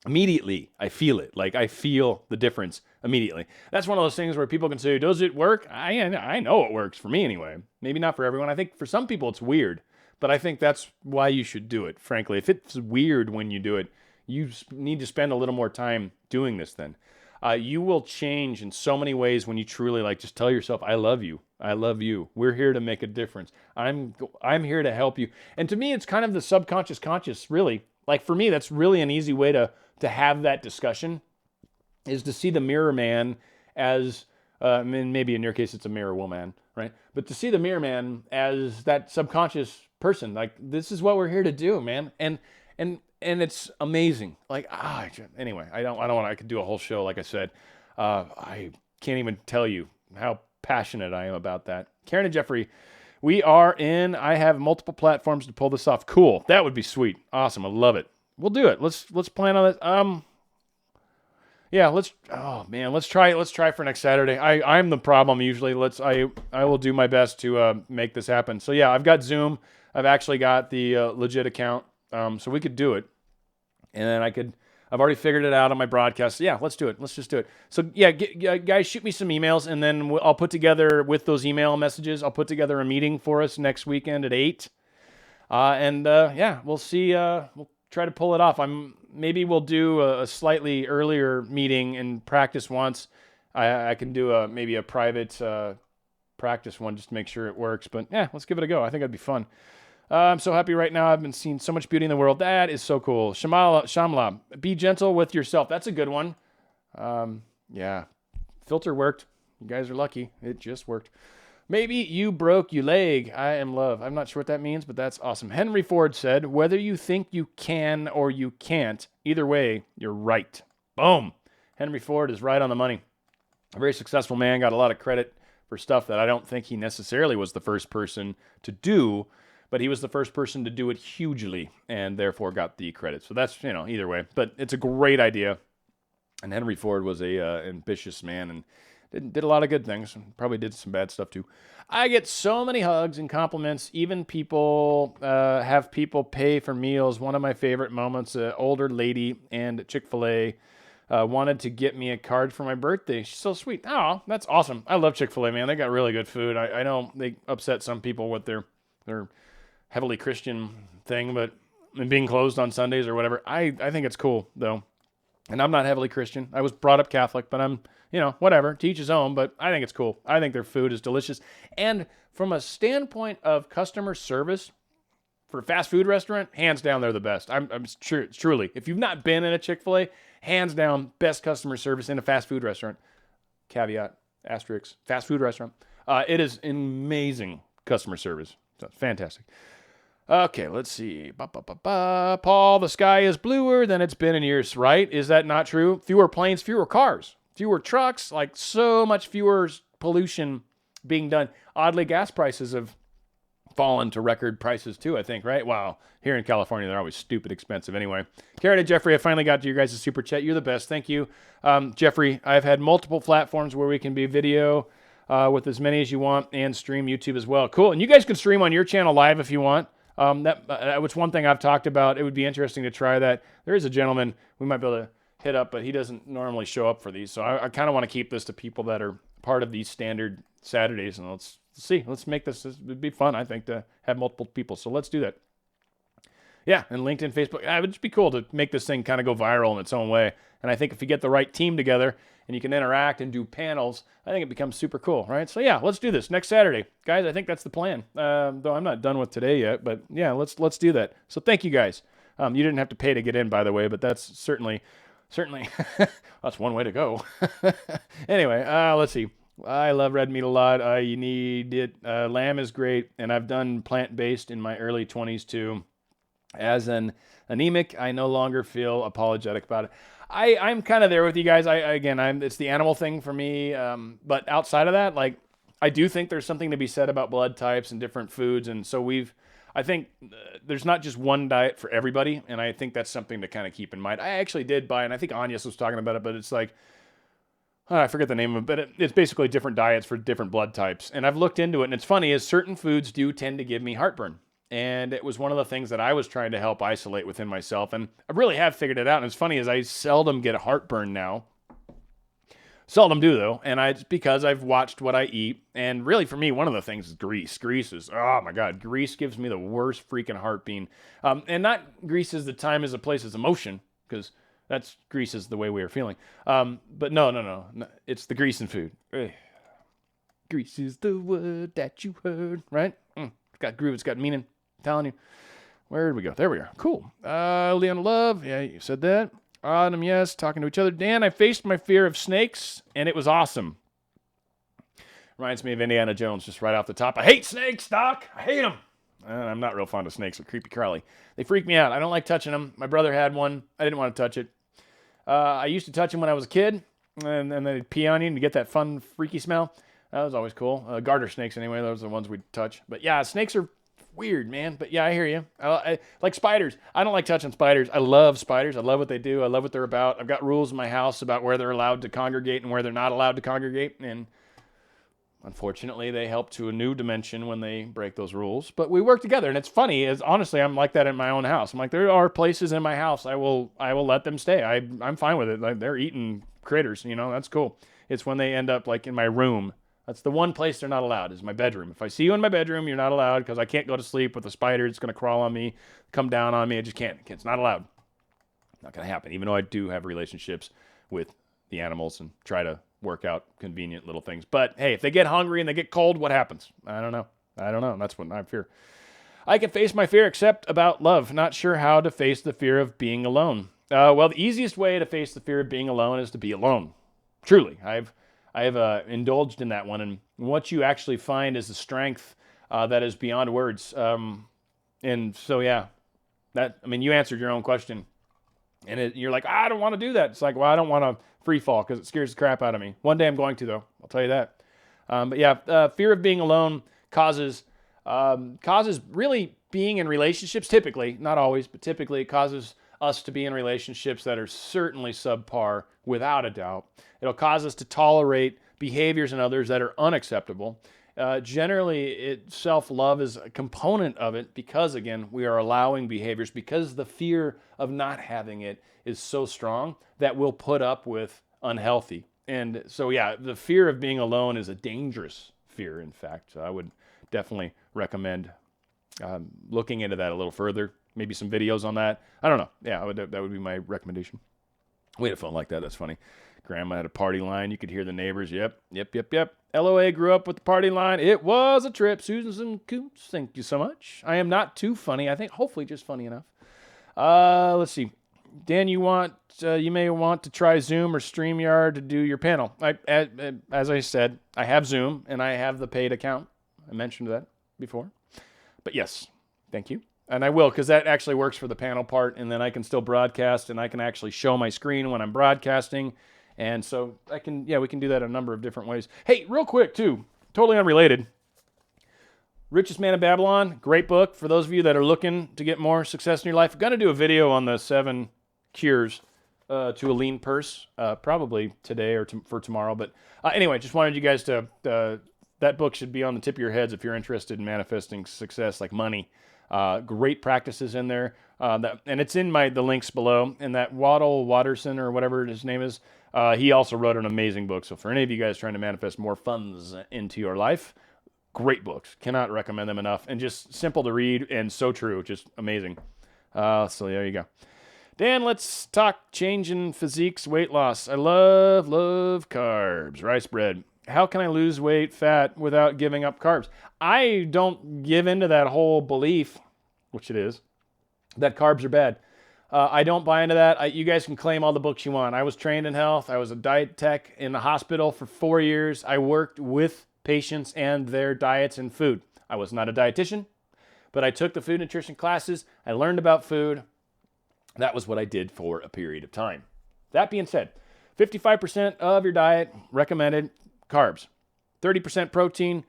Immediately, I feel it. Like I feel the difference immediately. That's one of those things where people can say, does it work? I know it works for me anyway. Maybe not for everyone. I think for some people it's weird, but I think that's why you should do it. Frankly, if it's weird when you do it, you need to spend a little more time doing this then. You will change in so many ways when you truly like just tell yourself, I love you. I love you. We're here to make a difference. I'm here to help you. And to me, it's kind of the subconscious conscious, really. Like for me, that's really an easy way to have that discussion, is to see the mirror man as, I mean, maybe in your case it's a mirror woman, right? But to see the mirror man as that subconscious person, like this is what we're here to do, man. And it's amazing. Like, anyway, I could do a whole show, like I said. I can't even tell you how passionate I am about that. Karen and Jeffrey, I have multiple platforms to pull this off. Cool. That would be sweet. Awesome. I love it. We'll do it. Let's plan on this. Yeah, let's try for next Saturday. I'm the problem usually. I will do my best to make this happen. So yeah, I've got Zoom. I've actually got the legit account. So we could do it. And then I've already figured it out on my broadcast. So yeah, let's do it. Let's just do it. So yeah, guys, shoot me some emails, and then I'll put together with those email messages. I'll put together a meeting for us next weekend at 8. Yeah, we'll see. We'll try to pull it off. Maybe we'll do a slightly earlier meeting and practice once. I can do maybe a private practice one just to make sure it works. But yeah, let's give it a go. I think that'd be fun. I'm so happy right now. I've been seeing so much beauty in the world. That is so cool. Shamla, be gentle with yourself. That's a good one. Yeah, filter worked. You guys are lucky. It just worked. Maybe you broke your leg. I am love. I'm not sure what that means, but that's awesome. Henry Ford said, whether you think you can or you can't, either way, you're right. Boom. Henry Ford is right on the money. A very successful man, got a lot of credit for stuff that I don't think he necessarily was the first person to do, but he was the first person to do it hugely and therefore got the credit. So that's, either way. But it's a great idea. And Henry Ford was a ambitious man and did a lot of good things. Probably did some bad stuff too. I get so many hugs and compliments. Even people have people pay for meals. One of my favorite moments, an older lady and Chick-fil-A wanted to get me a card for my birthday. She's so sweet. Oh, that's awesome. I love Chick-fil-A, man. They got really good food. I know they upset some people with their heavily Christian thing, but being closed on Sundays or whatever. I think it's cool, though. And I'm not heavily Christian. I was brought up Catholic, but I'm, whatever, to each his own, but I think it's cool. I think their food is delicious. And from a standpoint of customer service, for a fast food restaurant, hands down, they're the best. I'm sure, truly. If you've not been in a Chick-fil-A, hands down, best customer service in a fast food restaurant. Caveat, asterisk, fast food restaurant. It is amazing customer service. So it's fantastic. Okay, let's see. Paul, the sky is bluer than it's been in years, right? Is that not true? Fewer planes, fewer cars, fewer trucks, like so much fewer pollution being done. Oddly, gas prices have fallen to record prices too, I think, right? Wow. Here in California, they're always stupid expensive anyway. Karen and Jeffrey, I finally got to your guys' super chat. You're the best. Thank you. Jeffrey, I've had multiple platforms where we can be video with as many as you want and stream YouTube as well. Cool. And you guys can stream on your channel live if you want. That was one thing I've talked about. It would be interesting to try that. There is a gentleman we might be able to hit up, but he doesn't normally show up for these. So I kind of want to keep this to people that are part of these standard Saturdays. And let's see. Let's make this. It'd be fun, I think, to have multiple people. So let's do that. Yeah, and LinkedIn, Facebook. It would just be cool to make this thing kind of go viral in its own way. And I think if you get the right team together and you can interact and do panels, I think it becomes super cool, right? So yeah, let's do this next Saturday. Guys, I think that's the plan. Though I'm not done with today yet, but yeah, let's do that. So thank you guys. You didn't have to pay to get in, by the way, but that's certainly, that's one way to go. Anyway, let's see. I love red meat a lot. You need it. Lamb is great, and I've done plant-based in my early 20s too. As an anemic, I no longer feel apologetic about it. I'm kind of there with you guys. It's the animal thing for me. But outside of that, like, I do think there's something to be said about blood types and different foods. And so I think there's not just one diet for everybody. And I think that's something to kind of keep in mind. I actually did buy, and I think Agnes was talking about it, but it's like, I forget the name of it, but it's basically different diets for different blood types. And I've looked into it, and it's funny, is certain foods do tend to give me heartburn. And it was one of the things that I was trying to help isolate within myself. And I really have figured it out. And it's funny, is I seldom get heartburn now. Seldom do, though. And it's because I've watched what I eat. And really, for me, one of the things is grease. Grease is, oh my God, grease gives me the worst freaking heartburn. And not grease is the time, as a place, as emotion, because that's grease is the way we are feeling. But no. It's the grease in food. Ugh. Grease is the word that you heard, right? It's got groove, it's got meaning. I'm telling you. Where did we go? There we are. Cool. Leon Love. Yeah, you said that. Autumn, yes. Talking to each other. Dan, I faced my fear of snakes, and it was awesome. Reminds me of Indiana Jones, just right off the top. I hate snakes, Doc. I hate them. I'm not real fond of snakes. They're creepy crawly. They freak me out. I don't like touching them. My brother had one. I didn't want to touch it. I used to touch them when I was a kid, and they'd pee on you to get that fun, freaky smell. That was always cool. Garter snakes, anyway. Those are the ones we'd touch. But yeah, snakes are weird, man. But yeah, I hear you. I like spiders. I don't like touching spiders. I love spiders. I love what they do. I love what they're about. I've got rules in my house about where they're allowed to congregate and where they're not allowed to congregate. And unfortunately, they help to a new dimension when they break those rules. But we work together. And it's funny, is honestly, I'm like that in my own house. I'm like, there are places in my house I will let them stay. I'm fine with it. Like, they're eating critters, that's cool. It's when they end up like in my room. That's the one place they're not allowed, is my bedroom. If I see you in my bedroom, you're not allowed, because I can't go to sleep with a spider. It's going to crawl on me, come down on me. I just can't. It's not allowed. Not going to happen, even though I do have relationships with the animals and try to work out convenient little things. But hey, if they get hungry and they get cold, what happens? I don't know. That's what I fear. I can face my fear except about love. Not sure how to face the fear of being alone. Well, the easiest way to face the fear of being alone is to be alone. Truly. I have indulged in that one, and what you actually find is the strength that is beyond words. And so, yeah, you answered your own question, and you're like, I don't want to do that. It's like, well, I don't want to free fall because it scares the crap out of me. One day I'm going to, though. I'll tell you that. But yeah, fear of being alone causes really being in relationships. Typically, not always, but typically, it causes us to be in relationships that are certainly subpar, without a doubt. It'll cause us to tolerate behaviors in others that are unacceptable. Generally, self-love is a component of it because, again, we are allowing behaviors, because the fear of not having it is so strong that we'll put up with unhealthy. And so, yeah, the fear of being alone is a dangerous fear, in fact. So I would definitely recommend looking into that a little further. Maybe some videos on that. I don't know. Yeah, that would be my recommendation. We had a phone like that. That's funny. Grandma had a party line. You could hear the neighbors. Yep. LOA grew up with the party line. It was a trip. Susan Coots, thank you so much. I am not too funny. I think hopefully just funny enough. Let's see. Dan, you may want to try Zoom or StreamYard to do your panel. As I said, I have Zoom and I have the paid account. I mentioned that before. But yes, thank you. And I will, because that actually works for the panel part, and then I can still broadcast, and I can actually show my screen when I'm broadcasting. And so we can do that a number of different ways. Hey, real quick, too, totally unrelated. Richest Man in Babylon, great book. For those of you that are looking to get more success in your life, I'm going to do a video on the 7 cures to a lean purse, probably today or for tomorrow. But anyway, just wanted you guys to, that book should be on the tip of your heads if you're interested in manifesting success like money. Great practices in there. And it's in the links below. And that Waddle Watterson or whatever his name is, he also wrote an amazing book. So for any of you guys trying to manifest more funds into your life, great books. Cannot recommend them enough. And just simple to read and so true. Just amazing. So there you go. Dan, let's talk changing physiques, weight loss. I love carbs. Rice bread. How can I lose weight, fat, without giving up carbs? I don't give into that whole belief, which it is, that carbs are bad. I don't buy into that. You guys can claim all the books you want. I was trained in health. I was a diet tech in the hospital for 4 years. I worked with patients and their diets and food. I was not a dietitian, but I took the food nutrition classes. I learned about food. That was what I did for a period of time. That being said, 55% of your diet recommended carbs, 30% protein,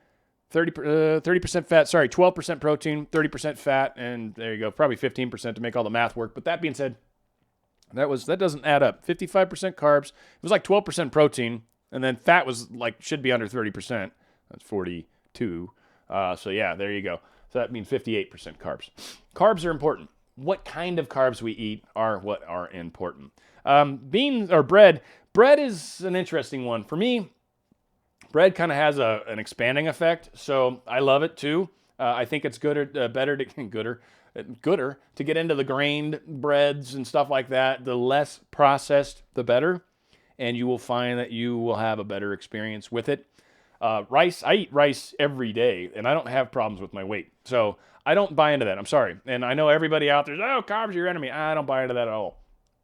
30% fat, 12% protein, 30% fat, and there you go, probably 15% to make all the math work. But that being said, that doesn't add up. 55% carbs, it was like 12% protein, and then fat was should be under 30%. That's 42. So yeah, there you go. So that means 58% carbs. Carbs are important. What kind of carbs we eat are what are important. Beans or bread. Bread is an interesting one. For me, bread kind of has an expanding effect, so I love it too. I think it's gooder to get into the grained breads and stuff like that. The less processed, the better, and you will find that you will have a better experience with it. Rice, I eat rice every day, and I don't have problems with my weight, so I don't buy into that. I'm sorry, and I know everybody out there says, "Oh, carbs are your enemy." I don't buy into that at all.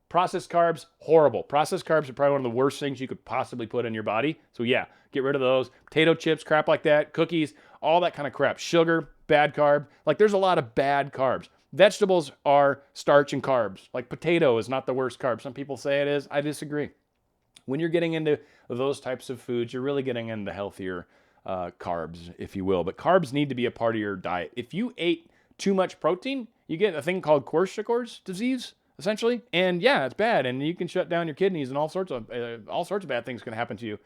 Processed carbs, horrible. Processed carbs are probably one of the worst things you could possibly put in your body. So yeah, get rid of those. Potato chips, crap like that, cookies, all that kind of crap. Sugar, bad carb. There's a lot of bad carbs. Vegetables are starch and carbs. Potato is not the worst carb. Some people say it is. I disagree. When you're getting into those types of foods, you're really getting into healthier carbs, if you will. But carbs need to be a part of your diet. If you ate too much protein, you get a thing called Korsakoff's disease, essentially. And yeah, it's bad, and you can shut down your kidneys, and all sorts of bad things can happen to you.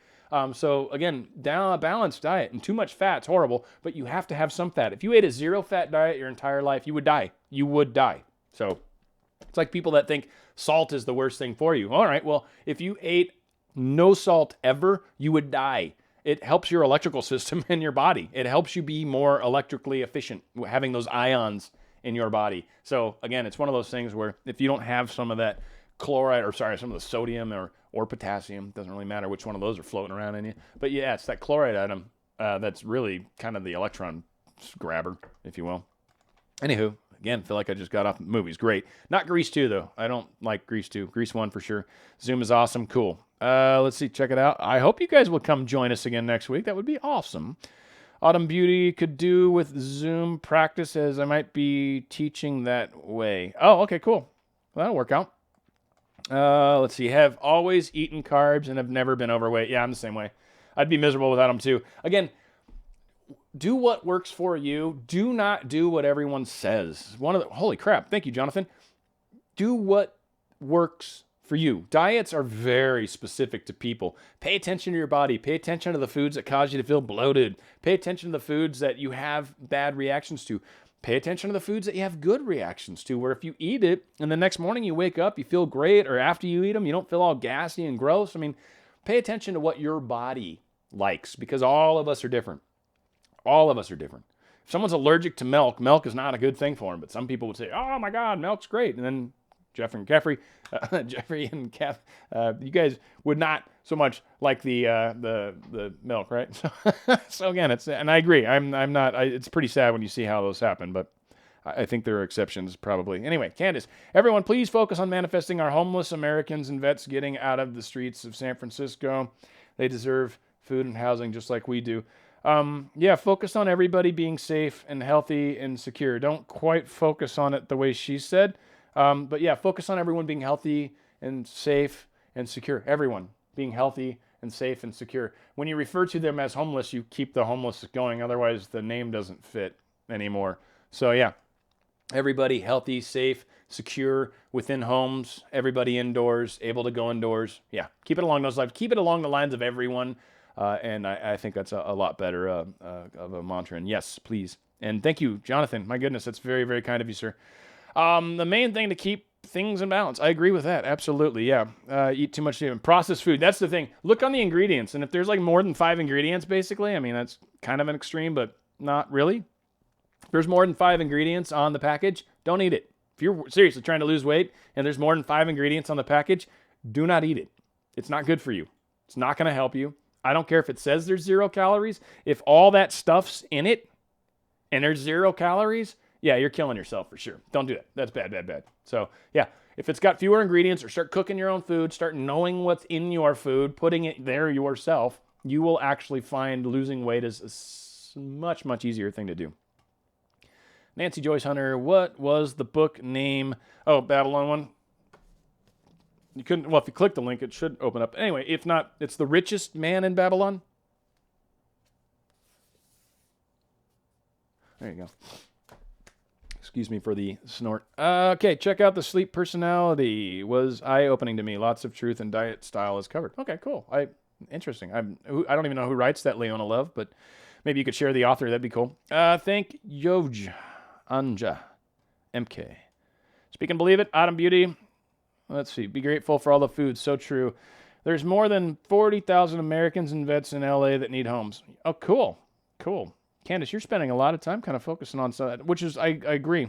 So again, down a balanced diet, and too much fat's horrible, but you have to have some fat. If you ate a zero fat diet your entire life, you would die. You would die. So it's like people that think salt is the worst thing for you. All right, well, if you ate no salt ever, you would die. It helps your electrical system in your body. It helps you be more electrically efficient, having those ions in your body. So again, it's one of those things where if you don't have some of that chloride, some of the sodium or potassium, doesn't really matter which one of those are floating around in you. But yeah, it's that chloride atom that's really kind of the electron grabber, if you will. Anywho, again, feel like I just got off the movies. Great. Not Grease 2, though. I don't like Grease 2. Grease 1 for sure. Zoom is awesome. Cool. Let's see. Check it out. I hope you guys will come join us again next week. That would be awesome. Autumn Beauty could do with Zoom practice, as I might be teaching that way. Oh, okay, cool. Well, that'll work out. Let's see. Have always eaten carbs and have never been overweight. Yeah, I'm the same way. I'd be miserable without them too. Again, do what works for you. Do not do what everyone says. Holy crap. Thank you, Jonathan. Do what works for you. Diets are very specific to people. Pay attention to your body. Pay attention to the foods that cause you to feel bloated. Pay attention to the foods that you have bad reactions to. Pay attention to the foods that you have good reactions to, where if you eat it and the next morning you wake up, you feel great, or after you eat them, you don't feel all gassy and gross. Pay attention to what your body likes, because all of us are different. All of us are different. If someone's allergic to milk, milk is not a good thing for them, but some people would say, "Oh my God, milk's great." And then Jeffrey and Kath, you guys would not so much like the milk, right? So again, and I agree. I'm not. It's pretty sad when you see how those happen, but I think there are exceptions probably. Anyway, Candace, everyone, please focus on manifesting our homeless Americans and vets getting out of the streets of San Francisco. They deserve food and housing just like we do. Yeah, focus on everybody being safe and healthy and secure. Don't quite focus on it the way she said. But yeah, focus on everyone being healthy and safe and secure. Everyone being healthy and safe and secure. When you refer to them as homeless, you keep the homeless going. Otherwise, the name doesn't fit anymore. So yeah, everybody healthy, safe, secure within homes. Everybody indoors, able to go indoors. Yeah, keep it along those lines. Keep it along the lines of everyone. And I think that's a lot better of a mantra. And yes, please. And thank you, Jonathan. My goodness, that's very, very kind of you, sir. The main thing to keep things in balance. I agree with that. Absolutely. Yeah. Eat too much processed food. That's the thing. Look on the ingredients. And if there's like more than 5 ingredients, basically, I mean, that's kind of an extreme, but not really. If there's more than 5 ingredients on the package, don't eat it. If you're seriously trying to lose weight and there's more than 5 ingredients on the package, do not eat it. It's not good for you. It's not going to help you. I don't care if it says there's 0 calories. If all that stuff's in it and there's 0 calories, yeah, you're killing yourself for sure. Don't do that. That's bad, bad, bad. So yeah, if it's got fewer ingredients, or start cooking your own food, start knowing what's in your food, putting it there yourself, you will actually find losing weight is a much, much easier thing to do. Nancy Joyce Hunter, what was the book name? Oh, Babylon one. You couldn't, well, if you click the link, it should open up. Anyway, if not, it's The Richest Man in Babylon. There you go. Excuse me for the snort. Okay, check out The Sleep Personality. Was eye-opening to me. Lots of truth and diet style is covered. Okay, cool. Interesting. I don't even know who writes that, Leona Love, but maybe you could share the author. That'd be cool. Thank Yoj Anja MK. Speak and believe it. Autumn Beauty. Let's see. Be grateful for all the food. So true. There's more than 40,000 Americans and vets in LA that need homes. Oh, cool. Cool. Candace, you're spending a lot of time kind of focusing on some, which is, I agree.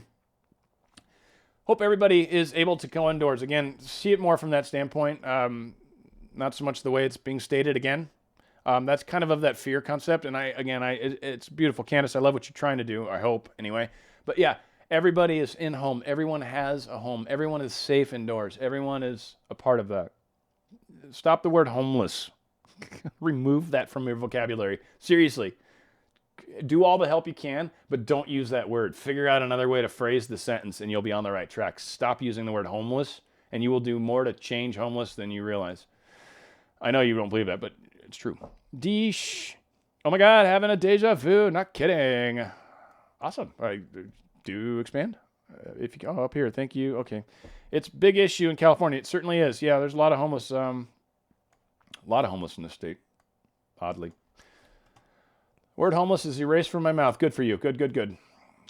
Hope everybody is able to go indoors. Again, see it more from that standpoint. Not so much the way it's being stated again. That's kind of that fear concept. And it's beautiful. Candace, I love what you're trying to do. I hope anyway. But yeah, everybody is in home. Everyone has a home. Everyone is safe indoors. Everyone is a part of that. Stop the word homeless. Remove that from your vocabulary. Seriously. Do all the help you can, but don't use that word. Figure out another way to phrase the sentence and you'll be on the right track. Stop using the word homeless and you will do more to change homeless than you realize. I know you don't believe that, but it's true. Deesh. Oh my God, having a deja vu. Not kidding. Awesome. All right, do expand. If you go up here, thank you. Okay. It's a big issue in California. It certainly is. Yeah, there's a lot of homeless. A lot of homeless in this state, oddly. Word homeless is erased from my mouth. Good for you. Good, good, good.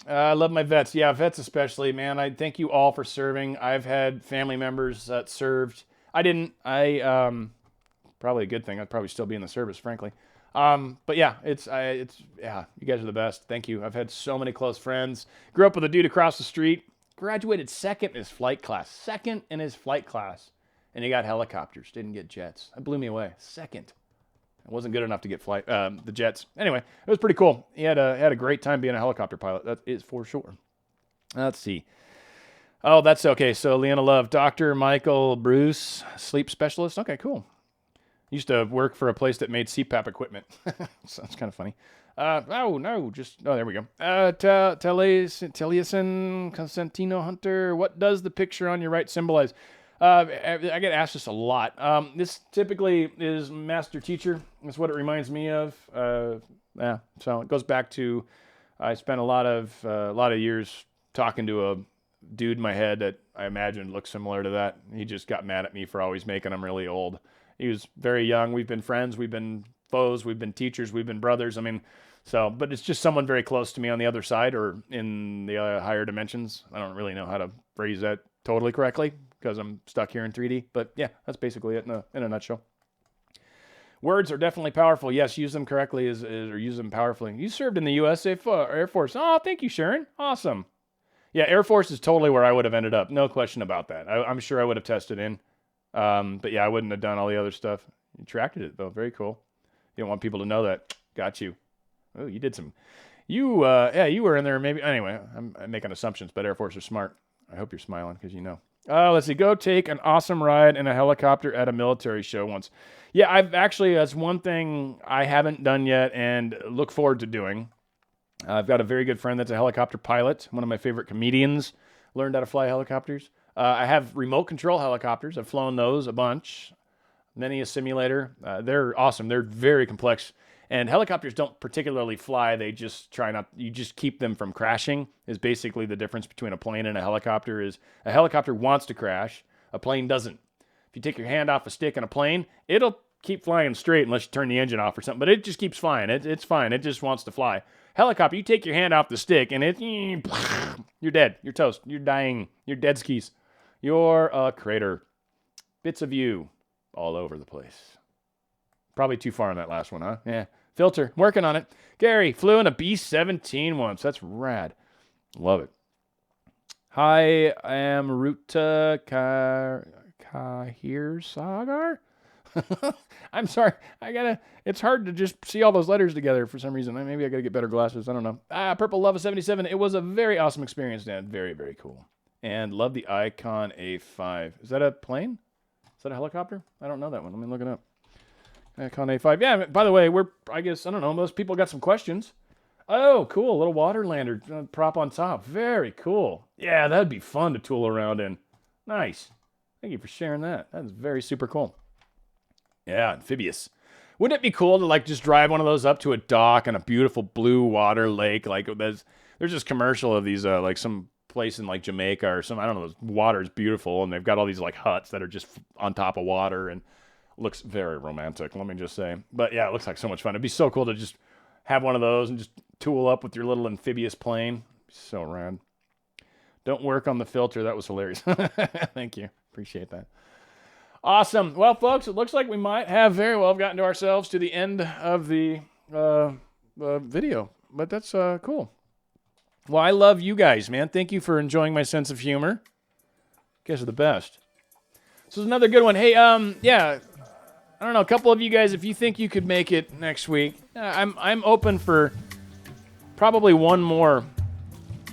I love my vets. Yeah, vets especially, man. I thank you all for serving. I've had family members that served. I didn't. Probably a good thing. I'd probably still be in the service, frankly. But yeah, yeah, you guys are the best. Thank you. I've had so many close friends. Grew up with a dude across the street. Graduated second in his flight class. Second in his flight class. And he got helicopters. Didn't get jets. That blew me away. Second. It wasn't good enough to get the jets. Anyway, it was pretty cool. He had a great time being a helicopter pilot. That is for sure. Let's see. Oh, that's okay. So Leona Love, Dr. Michael Bruce, sleep specialist. Okay, cool. Used to work for a place that made CPAP equipment. So that's kind of funny. There we go. Taliesin Constantino Hunter, what does the picture on your right symbolize? I get asked this a lot. This typically is master teacher. That's what it reminds me of. So it goes back to I spent a lot of years talking to a dude in my head that I imagined looked similar to that. He just got mad at me for always making him really old. He was very young. We've been friends. We've been foes. We've been teachers. We've been brothers. I mean, but it's just someone very close to me on the other side or in the higher dimensions. I don't really know how to phrase that totally correctly because I'm stuck here in 3D. But yeah, that's basically it in a nutshell. Words are definitely powerful. Yes, use them correctly or use them powerfully. You served in the U.S. Air Force. Oh, thank you, Sharon. Awesome. Yeah, Air Force is totally where I would have ended up. No question about that. I'm sure I would have tested in. But yeah, I wouldn't have done all the other stuff. You tracked it, though. Very cool. You don't want people to know that. Got you. Oh, you did some. You were in there maybe. Anyway, I'm making assumptions, but Air Force are smart. I hope you're smiling because you know. Let's see. Go take an awesome ride in a helicopter at a military show once. Yeah, that's one thing I haven't done yet and look forward to doing. I've got a very good friend that's a helicopter pilot, one of my favorite comedians, learned how to fly helicopters. I have remote control helicopters. I've flown those a bunch. Many a simulator. They're awesome. They're very complex. And helicopters don't particularly fly. They just you just keep them from crashing is basically the difference between a plane and a helicopter is a helicopter wants to crash. A plane doesn't. If you take your hand off a stick in a plane, it'll keep flying straight unless you turn the engine off or something. But it just keeps flying. It's fine. It just wants to fly. Helicopter, you take your hand off the stick and you're dead. You're toast. You're dying. You're dead skis. You're a crater. Bits of you all over the place. Probably too far on that last one, huh? Yeah. Filter. Working on it. Gary, flew in a B-17 once. That's rad. Love it. Hi, I am Ruta Kahir Sagar. I'm sorry. It's hard to just see all those letters together for some reason. Maybe I got to get better glasses. I don't know. Purple Love 77. It was a very awesome experience, Dan. Very, very cool. And love the Icon A5. Is that a plane? Is that a helicopter? I don't know that one. Let me look it up. Icon A5. Yeah, by the way, I don't know, most people got some questions. Oh, cool. A little water lander prop on top. Very cool. Yeah, that'd be fun to tool around in. Nice. Thank you for sharing that. That's very super cool. Yeah, amphibious. Wouldn't it be cool to just drive one of those up to a dock and a beautiful blue water lake? There's this commercial of these some place in Jamaica or some, I don't know, the water's beautiful and they've got all these ahuts that are just on top of water and looks very romantic, let me just say. But yeah, it looks like so much fun. It'd be so cool to just have one of those and just tool up with your little amphibious plane. So rad. Don't work on the filter. That was hilarious. Thank you. Appreciate that. Awesome. Well, folks, it looks like we might have very well gotten to ourselves to the end of the video, but that's cool. Well, I love you guys, man. Thank you for enjoying my sense of humor. You guys are the best. This is another good one. Hey, yeah, I don't know, a couple of you guys, if you think you could make it next week, I'm open for probably one more.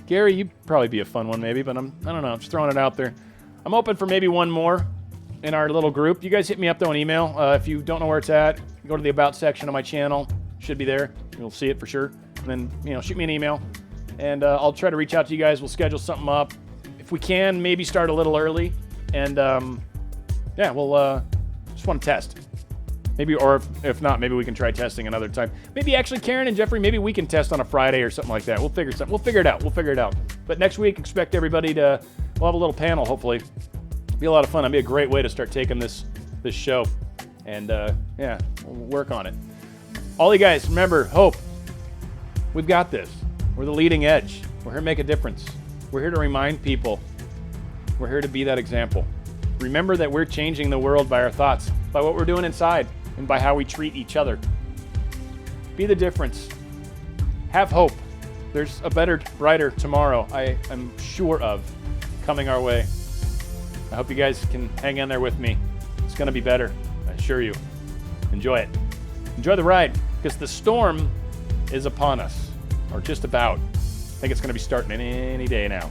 Gary, you'd probably be a fun one maybe, but I don't know, I'm just throwing it out there. I'm open for maybe one more in our little group. You guys hit me up though on email. If you don't know where it's at, go to the About section of my channel. Should be there. You'll see it for sure. And then, shoot me an email. And I'll try to reach out to you guys. We'll schedule something up. If we can, maybe start a little early. And, yeah, we'll just want to test. Maybe, or if not, maybe we can try testing another time. Maybe actually Karen and Jeffrey, maybe we can test on a Friday or something like that. We'll figure it out. But next week, expect everybody we'll have a little panel, hopefully. Be a lot of fun. It'll be a great way to start taking this show. And, yeah, we'll work on it. All you guys, remember, hope. We've got this. We're the leading edge. We're here to make a difference. We're here to remind people. We're here to be that example. Remember that we're changing the world by our thoughts, by what we're doing inside, and by how we treat each other. Be the difference. Have hope. There's a better, brighter tomorrow, I am sure of, coming our way. I hope you guys can hang in there with me. It's going to be better, I assure you. Enjoy it. Enjoy the ride, because the storm is upon us, or just about. I think it's going to be starting any day now.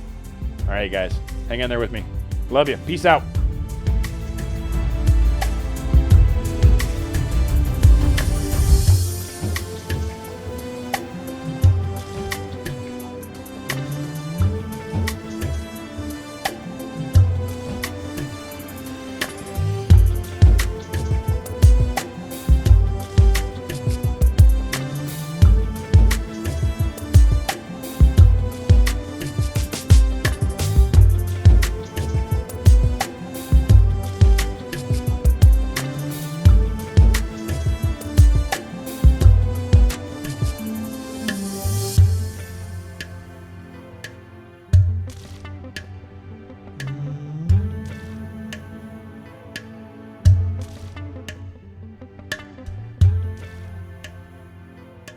All right, guys, hang in there with me. Love you. Peace out.